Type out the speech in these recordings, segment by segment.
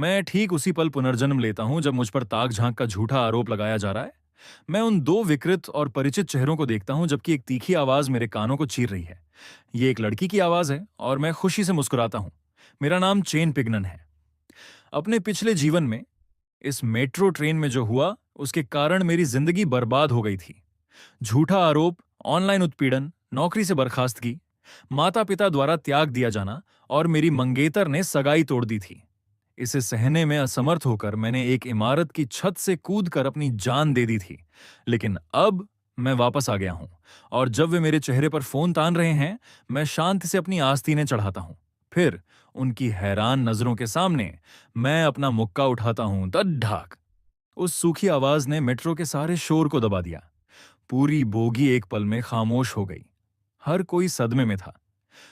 मैं ठीक उसी पल पुनर्जन्म लेता हूं जब मुझ पर ताक झांक का झूठा आरोप लगाया जा रहा है। मैं उन दो विकृत और परिचित चेहरों को देखता हूं जबकि एक तीखी आवाज मेरे कानों को चीर रही है। ये एक लड़की की आवाज है और मैं खुशी से मुस्कुराता हूं। मेरा नाम चेन पिगनन है। अपने पिछले जीवन में इस मेट्रो ट्रेन में जो हुआ उसके कारण मेरी जिंदगी बर्बाद हो गई थी। झूठा आरोप, ऑनलाइन उत्पीड़न, नौकरी से बर्खास्तगी, माता पिता द्वारा त्याग दिया जाना और मेरी मंगेतर ने सगाई तोड़ दी थी। इसे सहने में असमर्थ होकर मैंने एक इमारत की छत से कूदकर अपनी जान दे दी थी। लेकिन अब मैं वापस आ गया हूं और जब वे मेरे चेहरे पर फोन तान रहे हैं, मैं शांति से अपनी आस्तीनें चढ़ाता हूं। फिर उनकी हैरान नजरों के सामने मैं अपना मुक्का उठाता हूं। ढाक। उस सूखी आवाज ने मेट्रो के सारे शोर को दबा दिया। पूरी बोगी एक पल में खामोश हो गई। हर कोई सदमे में था।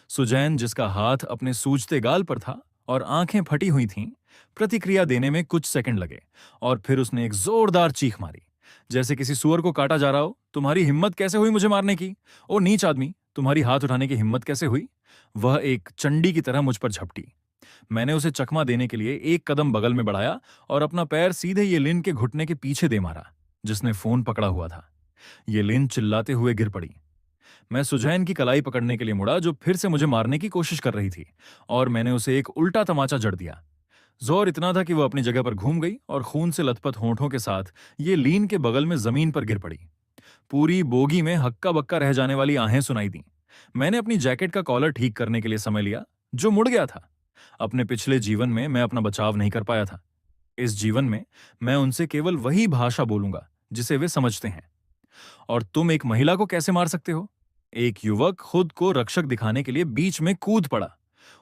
सुजैन, जिसका हाथ अपने सूजते गाल पर था और आंखें फटी हुई थीं, प्रतिक्रिया देने में कुछ सेकंड लगे और फिर उसने एक जोरदार चीख मारी, जैसे किसी सुअर को काटा जा रहा हो। तुम्हारी हिम्मत कैसे हुई मुझे मारने की? ओ नीच आदमी, तुम्हारी हाथ उठाने की हिम्मत कैसे हुई? वह एक चंडी की तरह मुझ पर झपटी। मैंने उसे चकमा देने के लिए एक कदम बगल में बढ़ाया और अपना पैर सीधे येलिन के घुटने के पीछे दे मारा, जिसने फोन पकड़ा हुआ था। येलिन चिल्लाते हुए गिर पड़ी। मैं सुजैन की कलाई पकड़ने के लिए मुड़ा, जो फिर से मुझे मारने की कोशिश कर रही थी, और मैंने उसे एक उल्टा तमाचा जड़ दिया। जोर इतना था कि वह अपनी जगह पर घूम गई और खून से लथपथ होंठों के साथ ये लीन के बगल में जमीन पर गिर पड़ी। पूरी बोगी में हक्का बक्का रह जाने वाली आहें सुनाई दी। मैंने अपनी जैकेट का कॉलर ठीक करने के लिए समय लिया, जो मुड़ गया था। अपने पिछले जीवन में मैं अपना बचाव नहीं कर पाया था। इस जीवन में मैं उनसे केवल वही भाषा बोलूंगा जिसे वे समझते हैं। और तुम एक महिला को कैसे मार सकते हो? एक युवक खुद को रक्षक दिखाने के लिए बीच में कूद पड़ा।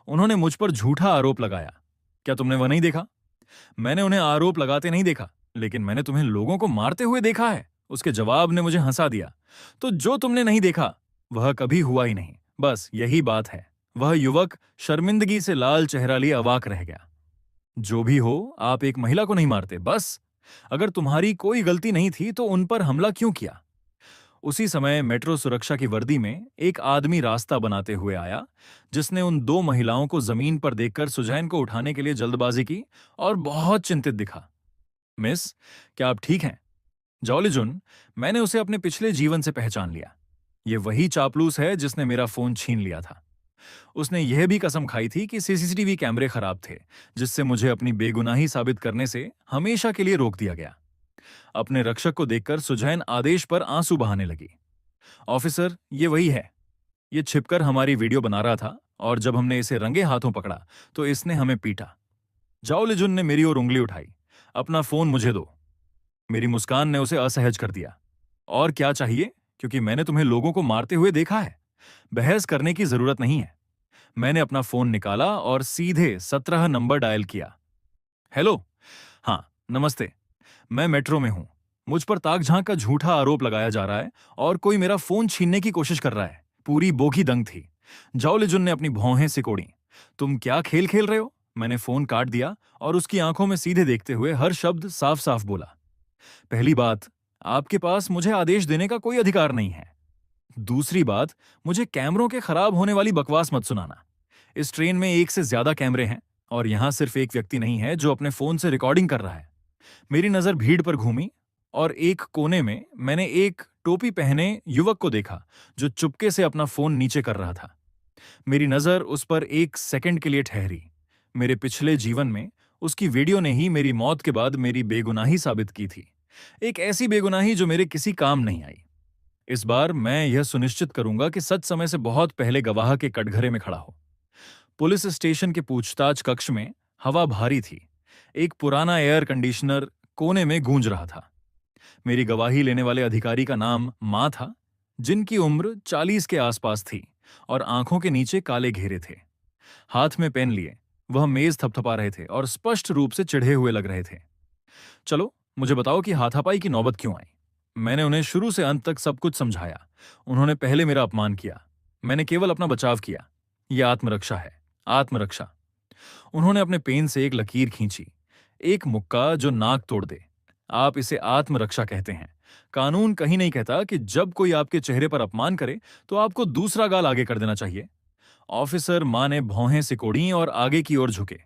उन्होंने मुझ पर झूठा आरोप लगाया। क्या तुमने वह नहीं देखा? मैंने उन्हें आरोप लगाते नहीं देखा, लेकिन मैंने तुम्हें लोगों को मारते हुए देखा है। उसके जवाब ने मुझे हंसा दिया। तो जो तुमने नहीं देखा वह कभी हुआ ही नहीं, बस यही बात है। वह युवक शर्मिंदगी से लाल चेहरा लिए अवाक रह गया। जो भी हो, आप एक महिला को नहीं मारते, बस। अगर तुम्हारी कोई गलती नहीं थी तो उन पर हमला क्यों किया? उसी समय मेट्रो सुरक्षा की वर्दी में एक आदमी रास्ता बनाते हुए आया, जिसने उन दो महिलाओं को जमीन पर देखकर सुजैन को उठाने के लिए जल्दबाजी की और बहुत चिंतित दिखा। मिस, क्या आप ठीक हैं? जॉलीजुन, मैंने उसे अपने पिछले जीवन से पहचान लिया। ये वही चापलूस है जिसने मेरा फोन छीन लिया था। उसने यह भी कसम खाई थी कि सीसीटीवी कैमरे खराब थे, जिससे मुझे अपनी बेगुनाही साबित करने से हमेशा के लिए रोक दिया गया। अपने रक्षक को देखकर सुजैन आदेश पर आंसू बहाने लगी। ऑफिसर, ये वही है। ये छिपकर हमारी वीडियो बना रहा था और जब हमने इसे रंगे हाथों पकड़ा तो इसने हमें पीटा। जाओ लिजुन ने मेरी ओर उंगली उठाई। अपना फोन मुझे दो। मेरी मुस्कान ने उसे असहज कर दिया। और क्या चाहिए? क्योंकि मैंने तुम्हें लोगों को मारते हुए देखा है। बहस करने की जरूरत नहीं है। मैंने अपना फोन निकाला और सीधे 17 नंबर डायल किया। हेलो। हाँ, नमस्ते। मैं मेट्रो में हूं। मुझ पर ताक झांक का झूठा आरोप लगाया जा रहा है और कोई मेरा फोन छीनने की कोशिश कर रहा है। पूरी बोगी दंग थी। जाओ लिजुन ने अपनी भौहें सिकोड़ी। तुम क्या खेल खेल रहे हो? मैंने फोन काट दिया और उसकी आंखों में सीधे देखते हुए हर शब्द साफ साफ बोला। पहली बात, आपके पास मुझे आदेश देने का कोई अधिकार नहीं है। दूसरी बात, मुझे कैमरों के खराब होने वाली बकवास मत सुनाना। इस ट्रेन में एक से ज्यादा कैमरे हैं और यहां सिर्फ एक व्यक्ति नहीं है जो अपने फोन से रिकॉर्डिंग कर रहा है। मेरी नजर भीड़ पर घूमी और एक कोने में मैंने एक टोपी पहने युवक को देखा, जो चुपके से अपना फोन नीचे कर रहा था। मेरी नजर उस पर एक सेकंड के लिए ठहरी। मेरे पिछले जीवन में उसकी वीडियो ने ही मेरी मौत के बाद मेरी बेगुनाही साबित की थी। एक ऐसी बेगुनाही जो मेरे किसी काम नहीं आई। इस बार मैं यह सुनिश्चित करूंगा कि सच समय से बहुत पहले गवाह के कटघरे में खड़ा हो। पुलिस स्टेशन के पूछताछ कक्ष में हवा भारी थी। एक पुराना एयर कंडीशनर कोने में गूंज रहा था। मेरी गवाही लेने वाले अधिकारी का नाम मां था, जिनकी उम्र 40 के आसपास थी और आंखों के नीचे काले घेरे थे। हाथ में पेन लिए वह मेज थपथपा रहे थे और स्पष्ट रूप से चिढ़े हुए लग रहे थे। चलो, मुझे बताओ कि हाथापाई की नौबत क्यों आई? मैंने उन्हें शुरू से अंत तक सब कुछ समझाया। उन्होंने पहले मेरा अपमान किया। मैंने केवल अपना बचाव किया। यह आत्मरक्षा है, आत्मरक्षा। उन्होंने अपने पेन से एक लकीर खींची, एक मुक्का जो नाक तोड़ दे। आप इसे आत्मरक्षा कहते हैं। कानून कहीं नहीं कहता कि जब कोई आपके चेहरे पर अपमान करे तो आपको दूसरा गाल आगे कर देना चाहिए। ऑफिसर मां ने भौहें सिकोड़ी और आगे की ओर झुके।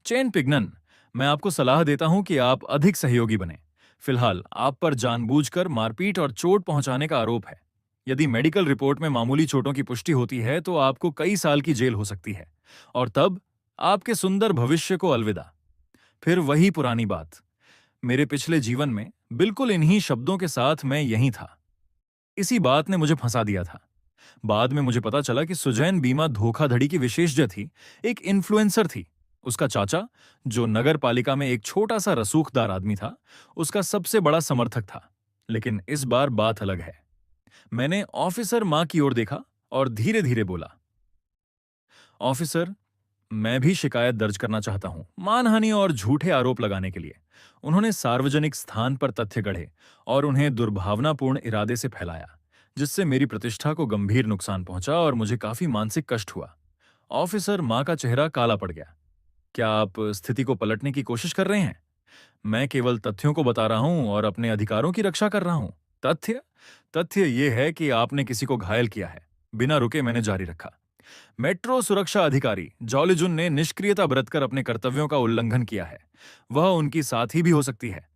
चेन पिगनन, मैं आपको सलाह देता हूं कि आप अधिक सहयोगी बने। फिलहाल आप पर जानबूझकर मारपीट और चोट पहुंचाने का आरोप है। यदि मेडिकल रिपोर्ट में मामूली चोटों की पुष्टि होती है तो आपको कई साल की जेल हो सकती है। और तब आपके सुंदर भविष्य को अलविदा। फिर वही पुरानी बात। मेरे पिछले जीवन में बिल्कुल इन्हीं शब्दों के साथ मैं यहीं था। इसी बात ने मुझे फंसा दिया था। बाद में मुझे पता चला कि सुजैन बीमा धोखाधड़ी की विशेषज्ञ थी, एक इन्फ्लुएंसर थी। उसका चाचा, जो नगर पालिका में एक छोटा सा रसूखदार आदमी था, उसका सबसे बड़ा समर्थक था। लेकिन इस बार बात अलग है। मैंने ऑफिसर मां की ओर देखा और धीरे धीरे बोला, ऑफिसर, मैं भी शिकायत दर्ज करना चाहता हूं, मानहानि और झूठे आरोप लगाने के लिए। उन्होंने सार्वजनिक स्थान पर तथ्य गढ़े और उन्हें दुर्भावनापूर्ण इरादे से फैलाया, जिससे मेरी प्रतिष्ठा को गंभीर नुकसान पहुंचा और मुझे काफी मानसिक कष्ट हुआ। ऑफिसर मां का चेहरा काला पड़ गया। क्या आप स्थिति को पलटने की कोशिश कर रहे हैं? मैं केवल तथ्यों को बता रहा हूं और अपने अधिकारों की रक्षा कर रहा हूं। तथ्य तथ्य यह है कि आपने किसी को घायल किया है। बिना रुके मैंने जारी रखा। मेट्रो सुरक्षा अधिकारी जॉलीजुन ने निष्क्रियता बरतकर अपने कर्तव्यों का उल्लंघन किया है। वह उनकी साथी भी हो सकती है।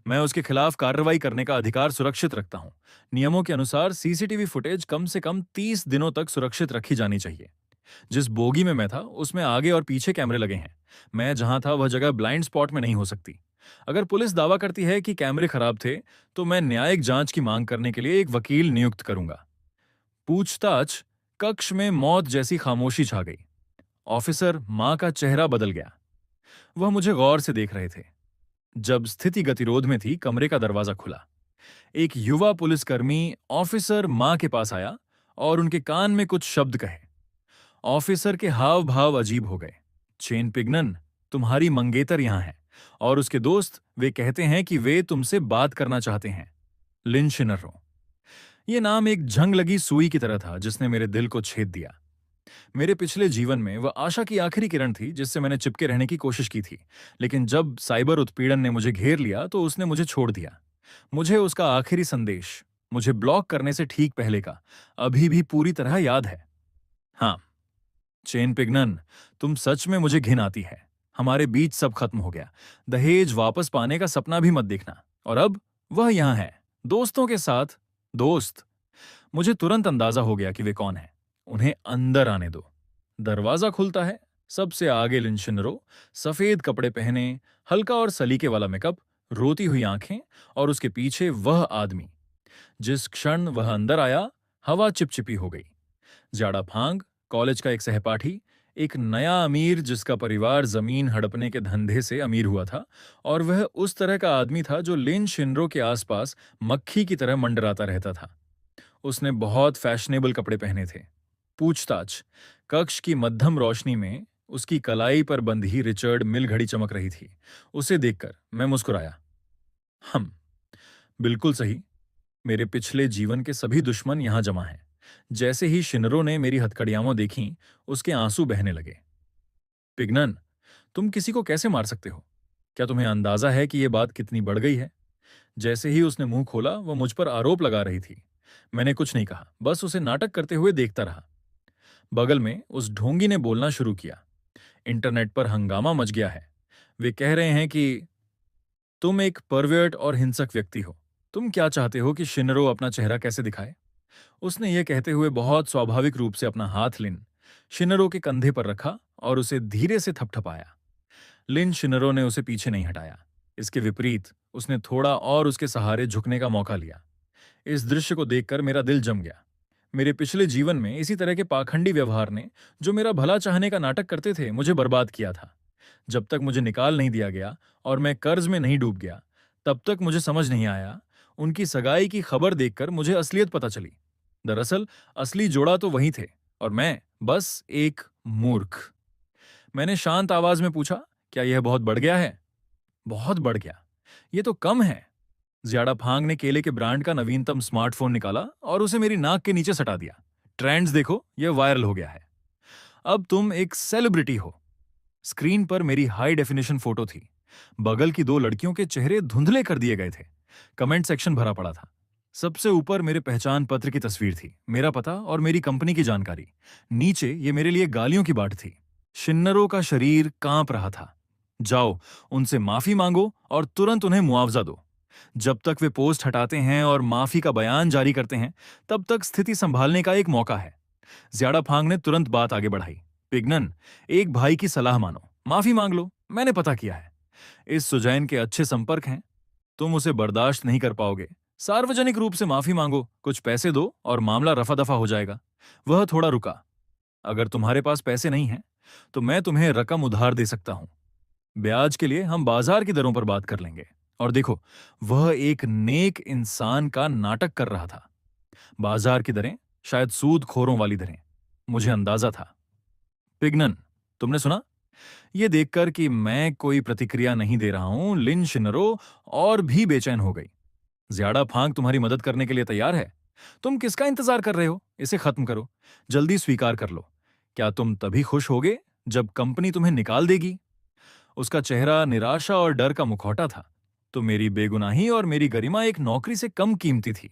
मैं उसके खिलाफ कार्रवाई करने का अधिकार सुरक्षित रखता हूं। नियमों के अनुसार सीसीटीवी फुटेज कम से कम 30 दिनों तक सुरक्षित रखी जानी चाहिए। जिस बोगी में मैं था उसमें आगे और पीछे कैमरे लगे हैं। मैं जहां था वह जगह ब्लाइंड स्पॉट में नहीं हो सकती। अगर पुलिस दावा करती है कि कैमरे खराब थे, तो मैं न्यायिक जांच की मांग करने के लिए एक वकील नियुक्त करूंगा। पूछताछ कक्ष में मौत जैसी खामोशी छा गई। ऑफिसर मां का चेहरा बदल गया। वह मुझे गौर से देख रहे थे। जब स्थिति गतिरोध में थी, कमरे का दरवाजा खुला। एक युवा पुलिसकर्मी ऑफिसर मां के पास आया और उनके कान में कुछ शब्द कहे। ऑफिसर के हाव भाव अजीब हो गए। चेन पिगनन, तुम्हारी मंगेतर यहां है और उसके दोस्त, वे कहते हैं कि वे तुमसे बात करना चाहते हैं। लिन शिनरो। ये नाम एक जंग लगी सुई की तरह था जिसने मेरे दिल को छेद दिया। मेरे पिछले जीवन में वह आशा की आखिरी किरण थी जिससे मैंने चिपके रहने की कोशिश की थी। लेकिन जब साइबर उत्पीड़न ने मुझे घेर लिया तो उसने मुझे छोड़ दिया। मुझे उसका आखिरी संदेश, मुझे ब्लॉक करने से ठीक पहले का, अभी भी पूरी तरह याद है। हाँ, चेन पिगनन, तुम सच में मुझे घिन आती है। हमारे बीच सब खत्म हो गया। दहेज वापस पाने का सपना भी मत देखना। और अब वह यहां है, दोस्तों के साथ। दोस्त। मुझे तुरंत अंदाजा हो गया कि वे कौन हैं। उन्हें अंदर आने दो। दरवाजा खुलता है। सबसे आगे लिनशिनरो, सफेद कपड़े पहने, हल्का और सलीके वाला मेकअप, रोती हुई आंखें, और उसके पीछे वह आदमी। जिस क्षण वह अंदर आया, हवा चिपचिपी हो गई। ज्याडा फांग, कॉलेज का एक सहपाठी, एक नया अमीर जिसका परिवार जमीन हड़पने के धंधे से अमीर हुआ था, और वह उस तरह का आदमी था जो लिन शिनरो के आसपास मक्खी की तरह मंडराता रहता था। उसने बहुत फैशनेबल कपड़े पहने थे। पूछताछ। कक्ष की मध्यम रोशनी में उसकी कलाई पर बंधी रिचर्ड मिल घड़ी चमक रही थी। उसे देखकर मैं मुस्कुराया। हम। बिल्कुल सही। मेरे पिछले जीवन के सभी दुश्मन यहां जमा हैं। जैसे ही शिनरो ने मेरी हथकड़ियां देखीं, उसके आंसू बहने लगे। पिगनन, तुम किसी को कैसे मार सकते हो? क्या तुम्हें अंदाजा है कि यह बात कितनी बढ़ गई है? जैसे ही उसने मुंह खोला, वह मुझ पर आरोप लगा रही थी। मैंने कुछ नहीं कहा, बस उसे नाटक करते हुए देखता रहा। बगल में उस ढोंगी ने बोलना शुरू किया। इंटरनेट पर हंगामा मच गया है। वे कह रहे हैं कि तुम एक परवर्ट और हिंसक व्यक्ति हो। तुम क्या चाहते हो कि शिनरो अपना चेहरा कैसे दिखाए? उसने यह कहते हुए बहुत स्वाभाविक रूप से अपना हाथ लिन शिनरो के कंधे पर रखा और उसे धीरे से थपथपाया। लिन शिनरो ने उसे पीछे नहीं हटाया। इसके विपरीत उसने थोड़ा और उसके सहारे झुकने का मौका लिया। इस दृश्य को देखकर मेरा दिल जम गया। मेरे पिछले जीवन में इसी तरह के पाखंडी व्यवहार ने, जो मेरा भला चाहने का नाटक करते थे, मुझे बर्बाद किया था। जब तक मुझे निकाल नहीं दिया गया और मैं कर्ज में नहीं डूब गया, तब तक मुझे समझ नहीं आया। उनकी सगाई की खबर देखकर मुझे असलियत पता चली। दरअसल असली जोड़ा तो वही थे और मैं बस एक मूर्ख। मैंने शांत आवाज में पूछा, क्या यह बहुत बढ़ गया है? बहुत बढ़ गया। ये तो कम है। ज्याडा फांग ने केले के ब्रांड का नवीनतम स्मार्टफोन निकाला और उसे मेरी नाक के नीचे सटा दिया। ट्रेंड्स देखो, यह वायरल हो गया है। अब तुम एक सेलिब्रिटी हो। स्क्रीन पर मेरी हाई डेफिनेशन फोटो थी। बगल की दो लड़कियों के चेहरे धुंधले कर दिए गए थे। कमेंट सेक्शन भरा पड़ा था। सबसे ऊपर मेरे पहचान पत्र की तस्वीर थी, मेरा पता और मेरी कंपनी की जानकारी। नीचे ये मेरे लिए गालियों की बाट थी। शिन्नरों का शरीर कांप रहा था। जाओ, उनसे माफी मांगो और तुरंत उन्हें मुआवजा दो। जब तक वे पोस्ट हटाते हैं और माफी का बयान जारी करते हैं, तब तक स्थिति संभालने का एक मौका है। ज्याडा फांग ने तुरंत बात आगे बढ़ाई। पिग्नन, एक भाई की सलाह मानो, माफी मांग लो, मैंने पता किया है। इस सुजैन के अच्छे संपर्क हैं, तुम उसे बर्दाश्त नहीं कर पाओगे। सार्वजनिक रूप से माफी मांगो, कुछ पैसे दो और मामला रफा दफा हो जाएगा। वह थोड़ा रुका। अगर तुम्हारे पास पैसे नहीं हैं, तो मैं तुम्हें रकम उधार दे सकता हूं। ब्याज के लिए हम बाजार की दरों पर बात कर लेंगे। और देखो, वह एक नेक इंसान का नाटक कर रहा था। बाजार की दरें, शायद सूदखोरों वाली दरें। मुझे अंदाजा था। पिग्नन, तुमने सुना? यह देखकर कि मैं कोई प्रतिक्रिया नहीं दे रहा हूं, लिन शिनरो और भी बेचैन हो गई। ज्याडा फांग तुम्हारी मदद करने के लिए तैयार है। तुम किसका इंतजार कर रहे हो? इसे खत्म करो, जल्दी स्वीकार कर लो। क्या तुम तभी खुश होगे जब कंपनी तुम्हें निकाल देगी? उसका चेहरा निराशा और डर का मुखौटा था। तो मेरी बेगुनाही और मेरी गरिमा एक नौकरी से कम कीमती थी।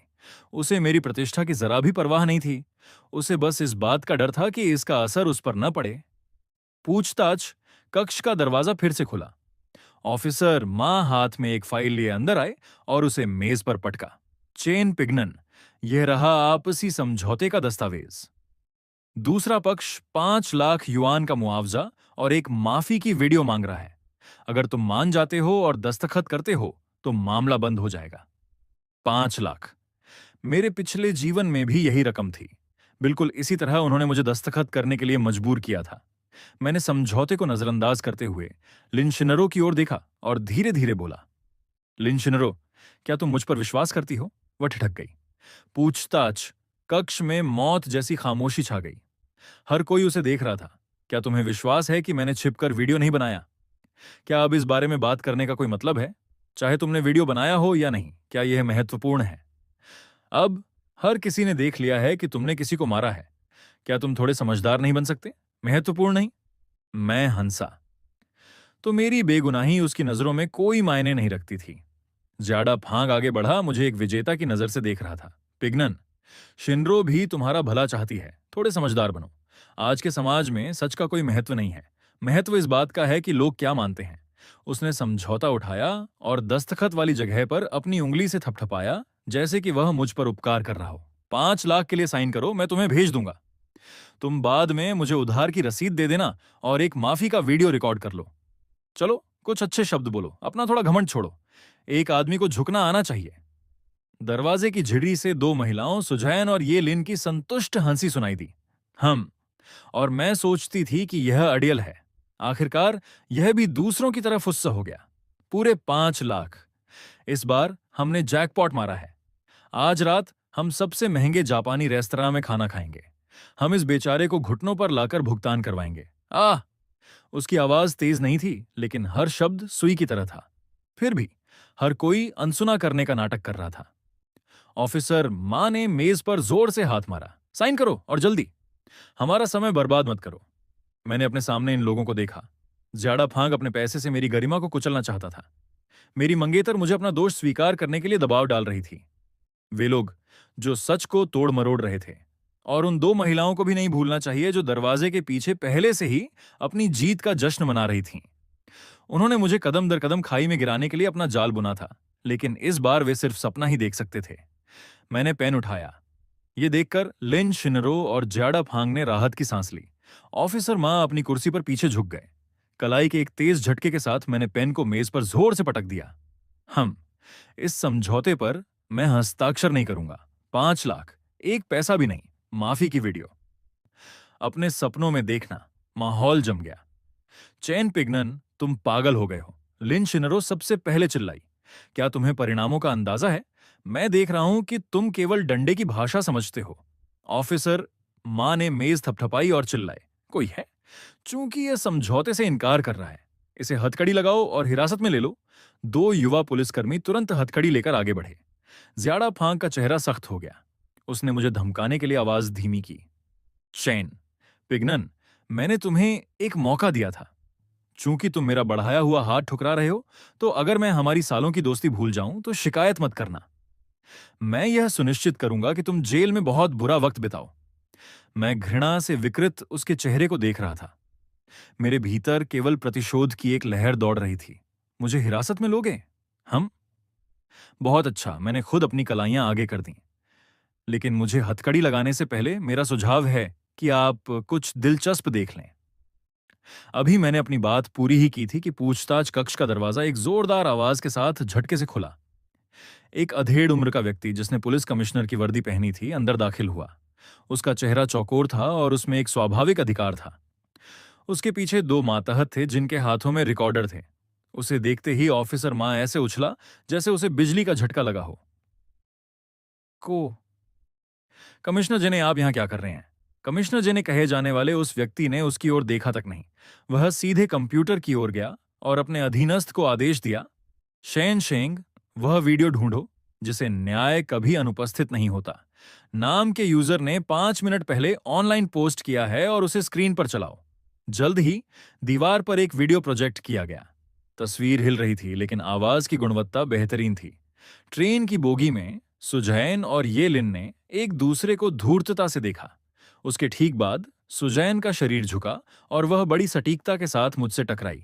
उसे मेरी प्रतिष्ठा की जरा भी परवाह नहीं थी। उसे बस इस बात का डर था कि इसका असर उस पर न पड़े। पूछताछ कक्ष का दरवाजा फिर से खुला। ऑफिसर मां हाथ में एक फाइल लिए अंदर आए और उसे मेज पर पटका। चेन पिग्नन, यह रहा आपसी समझौते का दस्तावेज। दूसरा पक्ष 5 लाख युआन का मुआवजा और एक माफी की वीडियो मांग रहा है। अगर तुम मान जाते हो और दस्तखत करते हो तो मामला बंद हो जाएगा। 5 लाख। मेरे पिछले जीवन में भी यही रकम थी। बिल्कुल इसी तरह उन्होंने मुझे दस्तखत करने के लिए मजबूर किया था। मैंने समझौते को नजरअंदाज करते हुए लिनशिनरो की ओर देखा और धीरे धीरे बोला, लिनशिनरो, क्या तुम मुझ पर विश्वास करती हो? वह ठिठक गई। पूछताछ कक्ष में मौत जैसी खामोशी छा गई। हर कोई उसे देख रहा था। क्या तुम्हें विश्वास है कि मैंने छिपकर वीडियो नहीं बनाया? क्या अब इस बारे में बात करने का कोई मतलब है? चाहे तुमने वीडियो बनाया हो या नहीं, क्या यह महत्वपूर्ण है? अब हर किसी ने देख लिया है कि तुमने किसी को मारा है। क्या तुम थोड़े समझदार नहीं बन सकते? महत्वपूर्ण नहीं? मैं हंसा। तो मेरी बेगुनाही उसकी नजरों में कोई मायने नहीं रखती थी। ज्याडा फांग आगे बढ़ा, मुझे एक विजेता की नजर से देख रहा था। पिग्नन, शिनरो भी तुम्हारा भला चाहती है, थोड़े समझदार बनो। आज के समाज में सच का कोई महत्व नहीं है। महत्व इस बात का है कि लोग क्या मानते हैं। उसने समझौता उठाया और दस्तखत वाली जगह पर अपनी उंगली से थपथपाया, जैसे कि वह मुझ पर उपकार कर रहा हो। 5 लाख के लिए साइन करो, मैं तुम्हें भेज दूंगा। तुम बाद में मुझे उधार की रसीद दे देना और एक माफी का वीडियो रिकॉर्ड कर लो। चलो, कुछ अच्छे शब्द बोलो, अपना थोड़ा घमंड छोड़ो। एक आदमी को झुकना आना चाहिए। दरवाजे की झिड़ी से दो महिलाओं, सुजैन और ये लिन की संतुष्ट हंसी सुनाई दी। हम और मैं सोचती थी कि यह अड़ियल है। आखिरकार यह भी दूसरों की तरफ फुस्सा हो गया। पूरे 5 लाख। इस बार हमने जैकपॉट मारा है। आज रात हम सबसे महंगे जापानी रेस्तरां में खाना खाएंगे। हम इस बेचारे को घुटनों पर लाकर भुगतान करवाएंगे। आह! उसकी आवाज तेज नहीं थी, लेकिन हर शब्द सुई की तरह था। फिर भी हर कोई अनसुना करने का नाटक कर रहा था। ऑफिसर मां ने मेज पर जोर से हाथ मारा। साइन करो और जल्दी। हमारा समय बर्बाद मत करो। मैंने अपने सामने इन लोगों को देखा। ज्याडा फांग अपने पैसे से मेरी गरिमा को कुचलना चाहता था। मेरी मंगेतर मुझे अपना दोष स्वीकार करने के लिए दबाव डाल रही थी। वे लोग जो सच को तोड़ मरोड़ रहे थे। और उन दो महिलाओं को भी नहीं भूलना चाहिए जो दरवाजे के पीछे पहले से ही अपनी जीत का जश्न मना रही थीं। उन्होंने मुझे कदम दर कदम खाई में गिराने के लिए अपना जाल बुना था, लेकिन इस बार वे सिर्फ सपना ही देख सकते थे। मैंने पेन उठाया। ये देखकर लिन शिनरो और ज्याडा फांग ने राहत की सांस ली। ऑफिसर मां अपनी कुर्सी पर पीछे झुक गए। कलाई के एक तेज झटके के साथ मैंने पेन को मेज पर जोर से पटक दिया। इस समझौते पर मैं हस्ताक्षर नहीं करूंगा। 5 लाख, एक पैसा भी नहीं। माफी की वीडियो। अपने सपनों में देखना। माहौल जम गया। चैन पिग्नन, तुम पागल हो गए हो। लिन शिनरो सबसे पहले चिल्लाई। क्या तुम्हें परिणामों का अंदाजा है? मैं देख रहा हूं कि तुम केवल डंडे की भाषा समझते हो। ऑफिसर मां ने मेज थपथपाई और चिल्लाए, कोई है? चूंकि यह समझौते से इनकार कर रहा है, इसे हथकड़ी लगाओ और हिरासत में ले लो। दो युवा पुलिसकर्मी तुरंत हथकड़ी लेकर आगे बढ़े। ज्याडा फांग का चेहरा सख्त हो गया। उसने मुझे धमकाने के लिए आवाज धीमी की। चैन पिग्नन, मैंने तुम्हें एक मौका दिया था। चूंकि तुम मेरा बढ़ाया हुआ हाथ ठुकरा रहे हो, तो अगर मैं हमारी सालों की दोस्ती भूल जाऊं तो शिकायत मत करना। मैं यह सुनिश्चित करूंगा कि तुम जेल में बहुत बुरा वक्त बिताओ। मैं घृणा से विकृत उसके चेहरे को देख रहा था। मेरे भीतर केवल प्रतिशोध की एक लहर दौड़ रही थी। मुझे हिरासत में लोगे? हम? बहुत अच्छा, मैंने खुद अपनी कलाइयां आगे कर दी। लेकिन मुझे हथकड़ी लगाने से पहले मेरा सुझाव है कि आप कुछ दिलचस्प देख लें। अभी मैंने अपनी बात पूरी ही की थी कि पूछताछ कक्ष का दरवाजा एक जोरदार आवाज के साथ झटके से खुला। एक अधेड़ उम्र का व्यक्ति जिसने पुलिस कमिश्नर की वर्दी पहनी थी अंदर दाखिल हुआ। उसका चेहरा चौकोर था और उसमें एक स्वाभाविक अधिकार था। उसके पीछे दो मातहत थे जिनके हाथों में रिकॉर्डर थे। उसे देखते ही ऑफिसर मां ऐसे उछला जैसे उसे बिजली का झटका लगा हो। को कमिश्नर जी ने आप यहां क्या कर रहे हैं? कमिश्नर जी ने कहे जाने वाले उस व्यक्ति ने उसकी ओर देखा तक नहीं। वह सीधे कंप्यूटर की ओर गया और अपने अधीनस्थ को आदेश दिया, शेन शेंग, वह वीडियो ढूंढो जिसे न्याय कभी अनुपस्थित नहीं होता। नाम के यूजर ने 5 मिनट पहले ऑनलाइन पोस्ट किया है और उसे स्क्रीन पर चलाओ। जल्द ही दीवार पर एक वीडियो प्रोजेक्ट किया गया। तस्वीर हिल रही थी लेकिन आवाज की गुणवत्ता बेहतरीन थी। ट्रेन की बोगी में सुजैन और ये लिन ने एक दूसरे को धूर्तता से देखा। उसके ठीक बाद सुजैन का शरीर झुका और वह बड़ी सटीकता के साथ मुझसे टकराई।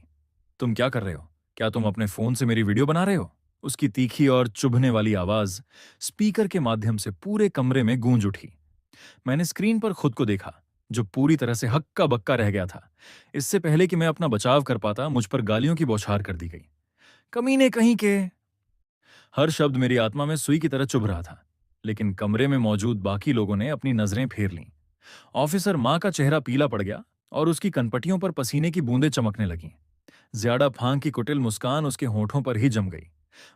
तुम क्या कर रहे हो? क्या तुम अपने फोन से मेरी वीडियो बना रहे हो? उसकी तीखी और चुभने वाली आवाज स्पीकर के माध्यम से पूरे कमरे में गूंज उठी। मैंने स्क्रीन पर खुद को देखा, जो पूरी तरह से हक्का बक्का रह गया था। इससे पहले कि मैं अपना बचाव कर पाता, मुझ पर गालियों की बौछार कर दी गई। कमीने कहीं के। हर शब्द मेरी आत्मा में सुई की तरह चुभ रहा था, लेकिन कमरे में मौजूद बाकी लोगों ने अपनी नजरें फेर लीं। ऑफिसर मां का चेहरा पीला पड़ गया और उसकी कनपटियों पर पसीने की बूंदें चमकने लगीं। ज्यादा फांग की कुटिल मुस्कान उसके होठों पर ही जम गई।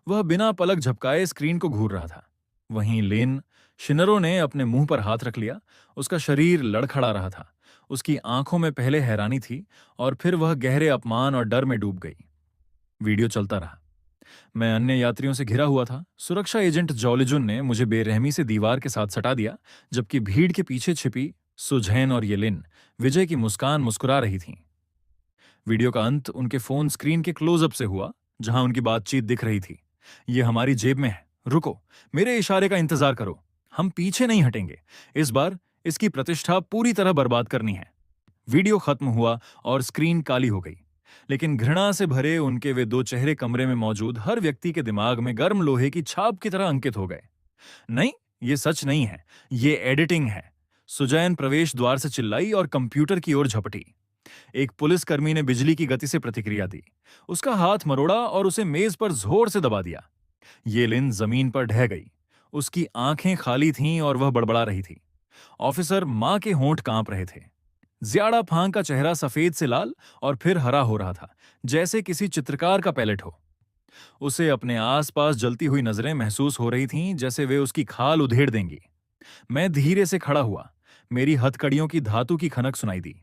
वह बिना पलक झपकाए स्क्रीन को घूर रहा था। वहीं लेन शिनरो ने अपने मुंह पर हाथ रख लिया। उसका शरीर लड़खड़ा रहा था। उसकी आंखों में पहले हैरानी थी और फिर वह गहरे अपमान और डर में डूब गई। वीडियो चलता रहा। मैं अन्य यात्रियों से घिरा हुआ था। सुरक्षा एजेंट जॉलिजुन ने मुझे बेरहमी से दीवार के साथ सटा दिया, जबकि भीड़ के पीछे छिपी सुझैन और येलिन विजय की मुस्कान मुस्कुरा रही थीं। वीडियो का अंत उनके फोन स्क्रीन के क्लोजअप से हुआ, जहां उनकी बातचीत दिख रही थी। ये हमारी जेब में है, रुको, मेरे इशारे का इंतजार करो, हम पीछे नहीं हटेंगे। इस बार इसकी प्रतिष्ठा पूरी तरह बर्बाद करनी है। वीडियो खत्म हुआ और स्क्रीन काली हो गई, लेकिन घृणा से भरे उनके वे दो चेहरे कमरे में मौजूद हर व्यक्ति के दिमाग में गर्म लोहे की छाप की तरह अंकित हो गए। नहीं, ये सच नहीं है, ये एडिटिंग है। सुजैन प्रवेश द्वार से चिल्लाई और कंप्यूटर की ओर झपटी। एक पुलिसकर्मी ने बिजली की गति से प्रतिक्रिया दी। उसका हाथ मरोड़ा और उसे मेज पर जोर से दबा दिया। येलिन जमीन पर ढह गई। उसकी आंखें खाली थीं और वह बड़बड़ा रही थी। ऑफिसर मां के होंठ कांप रहे थे। ज्यादा फांग का चेहरा सफेद से लाल और फिर हरा हो रहा था, जैसे किसी चित्रकार का पैलेट हो। उसे अपने आसपास जलती हुई नजरें महसूस हो रही थीं, जैसे वे उसकी खाल उधेड़ देंगी। मैं धीरे से खड़ा हुआ। मेरी हथकड़ियों की धातु की खनक सुनाई दी।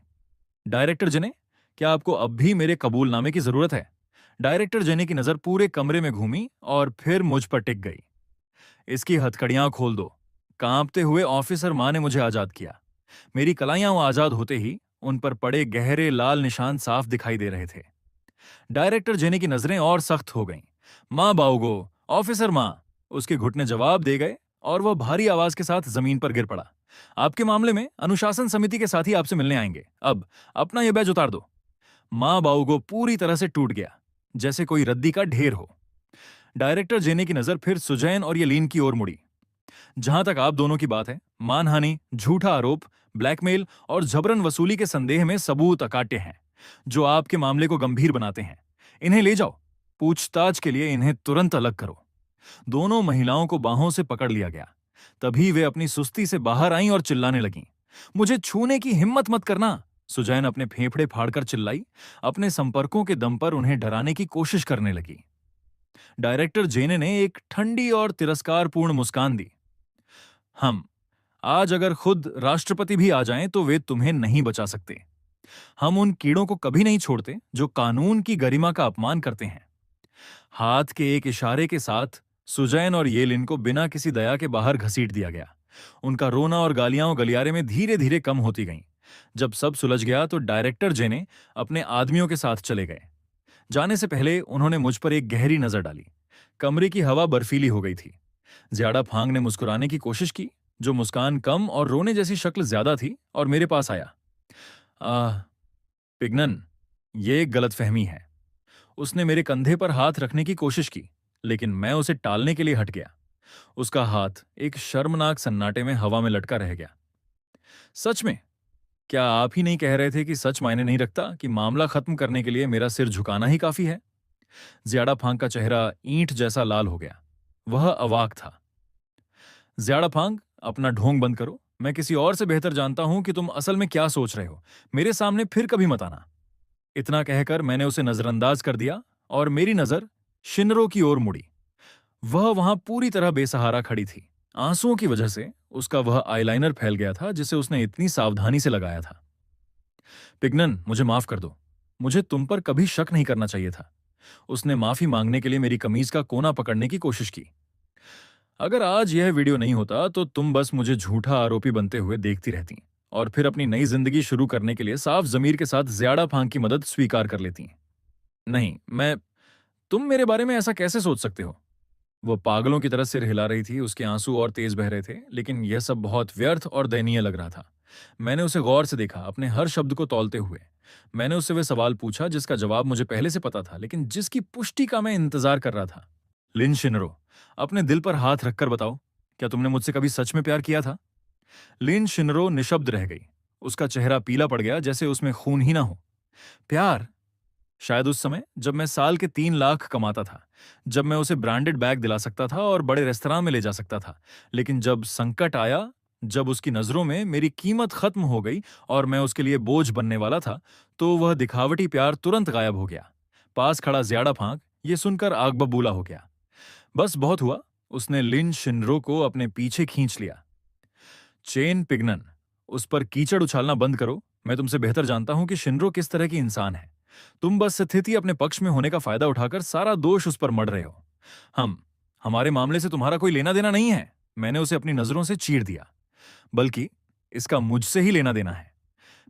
डायरेक्टर जने, क्या आपको अब भी मेरे कबूलनामे की जरूरत है? डायरेक्टर जने की नजर पूरे कमरे में घूमी और फिर मुझ पर टिक गई। इसकी हथकड़ियां खोल दो। कांपते हुए ऑफिसर मां ने मुझे आजाद किया। मेरी कलाइयां आजाद होते ही उन पर पड़े गहरे लाल निशान साफ दिखाई दे रहे थे। डायरेक्टर जेने की नजरें और सख्त हो गईं। मां बाओगो, ऑफिसर मां, उसके घुटने जवाब दे गए और वह भारी आवाज के साथ जमीन पर गिर पड़ा। आपके मामले में अनुशासन समिति के साथी आपसे मिलने आएंगे। अब अपना यह बैज उतार दो। मां बाओगो पूरी तरह से टूट गया, जैसे कोई रद्दी का ढेर हो। डायरेक्टर जेने की नजर फिर सुजैन और यलीन की ओर मुड़ी। जहां तक आप दोनों की बात है, मानहानि, झूठा आरोप, ब्लैकमेल और जबरन वसूली के संदेह में सबूत अकाट्य हैं, जो आपके मामले को गंभीर बनाते हैं। इन्हें ले जाओ। पूछताछ के लिए इन्हें तुरंत अलग करो। दोनों महिलाओं को बाहों से पकड़ लिया गया। तभी वे अपनी सुस्ती से बाहर आईं और चिल्लाने लगीं। मुझे छूने की हिम्मत मत करना! सुजैन अपने फेफड़े फाड़कर चिल्लाई। अपने संपर्कों के दम पर उन्हें डराने की कोशिश करने लगी। डायरेक्टर जेने ने एक ठंडी और तिरस्कारपूर्ण मुस्कान दी। हम आज अगर खुद राष्ट्रपति भी आ जाएं तो वे तुम्हें नहीं बचा सकते। हम उन कीड़ों को कभी नहीं छोड़ते जो कानून की गरिमा का अपमान करते हैं। हाथ के एक इशारे के साथ सुजैन और येलिन को बिना किसी दया के बाहर घसीट दिया गया। उनका रोना और गालियां गलियारे में धीरे धीरे कम होती गईं। जब सब सुलझ गया तो डायरेक्टर जेने अपने आदमियों के साथ चले गए। जाने से पहले उन्होंने मुझ पर एक गहरी नजर डाली। कमरे की हवा बर्फीली हो गई थी। ज्यादा फांग ने मुस्कुराने की कोशिश की, जो मुस्कान कम और रोने जैसी शक्ल ज्यादा थी, और मेरे पास आया। पिग्नन, ये एक गलतफहमी है। उसने मेरे कंधे पर हाथ रखने की कोशिश की, लेकिन मैं उसे टालने के लिए हट गया। उसका हाथ एक शर्मनाक सन्नाटे में हवा में लटका रह गया। सच में? क्या आप ही नहीं कह रहे थे कि सच मायने नहीं रखता, कि मामला खत्म करने के लिए मेरा सिर झुकाना ही काफी है? ज्यादा फांग का चेहरा ईंट जैसा लाल हो गया। वह अवाक था। ज्यादा फांग, अपना ढोंग बंद करो। मैं किसी और से बेहतर जानता हूं कि तुम असल में क्या सोच रहे हो। मेरे सामने फिर कभी मत आना। इतना कहकर मैंने उसे नजरअंदाज कर दिया और मेरी नजर शिनरो की ओर मुड़ी। वह वहां पूरी तरह बेसहारा खड़ी थी। आंसुओं की वजह से उसका वह आईलाइनर फैल गया था जिसे उसने इतनी सावधानी से लगाया था। पिग्नन, मुझे माफ कर दो। मुझे तुम पर कभी शक नहीं करना चाहिए था। उसने माफी मांगने के लिए मेरी कमीज का कोना पकड़ने की कोशिश की। अगर आज यह वीडियो नहीं होता तो तुम बस मुझे झूठा आरोपी बनते हुए देखती रहती और फिर अपनी नई जिंदगी शुरू करने के लिए साफ जमीर के साथ ज्यादा फांग की मदद स्वीकार कर लेती। नहीं, मैं तुम मेरे बारे में ऐसा कैसे सोच सकते हो? वो पागलों की तरह सिर हिला रही थी, उसके आंसू और तेज बह रहे थे, लेकिन यह सब बहुत व्यर्थ और दयनीय लग रहा था। मैंने उसे गौर से देखा, अपने हर शब्द को तौलते हुए। मैंने उससे वह सवाल पूछा जिसका जवाब मुझे पहले से पता था, लेकिन जिसकी पुष्टि का मैं इंतजार कर रहा था। लिन शिनरो, अपने दिल पर हाथ रखकर बताओ, क्या तुमने मुझसे कभी सच में प्यार किया था? लिन शिनरो निशब्द रह गई। उसका चेहरा पीला पड़ गया, जैसे उसमें खून ही ना हो। प्यार? शायद उस समय जब मैं साल के 3 लाख कमाता था, जब मैं उसे ब्रांडेड बैग दिला सकता था और बड़े रेस्तरां में ले जा सकता था। लेकिन जब संकट आया, जब उसकी नजरों में मेरी कीमत खत्म हो गई और मैं उसके लिए बोझ बनने वाला था, तो वह दिखावटी प्यार तुरंत गायब हो गया। पास खड़ा ज्यादा फांक ये सुनकर आग बबूला हो गया। बस बहुत हुआ। उसने लिन शिनरो को अपने पीछे खींच लिया। चेन पिगनन, उस पर कीचड़ उछालना बंद करो। मैं तुमसे बेहतर जानता हूं कि शिनरो किस तरह की इंसान है। तुम बस स्थिति अपने पक्ष में होने का फायदा उठाकर सारा दोष उस पर मढ़ रहे हो। हम हमारे मामले से तुम्हारा कोई लेना देना नहीं है। मैंने उसे अपनी नजरों से चीर दिया। बल्कि इसका मुझसे ही लेना देना है।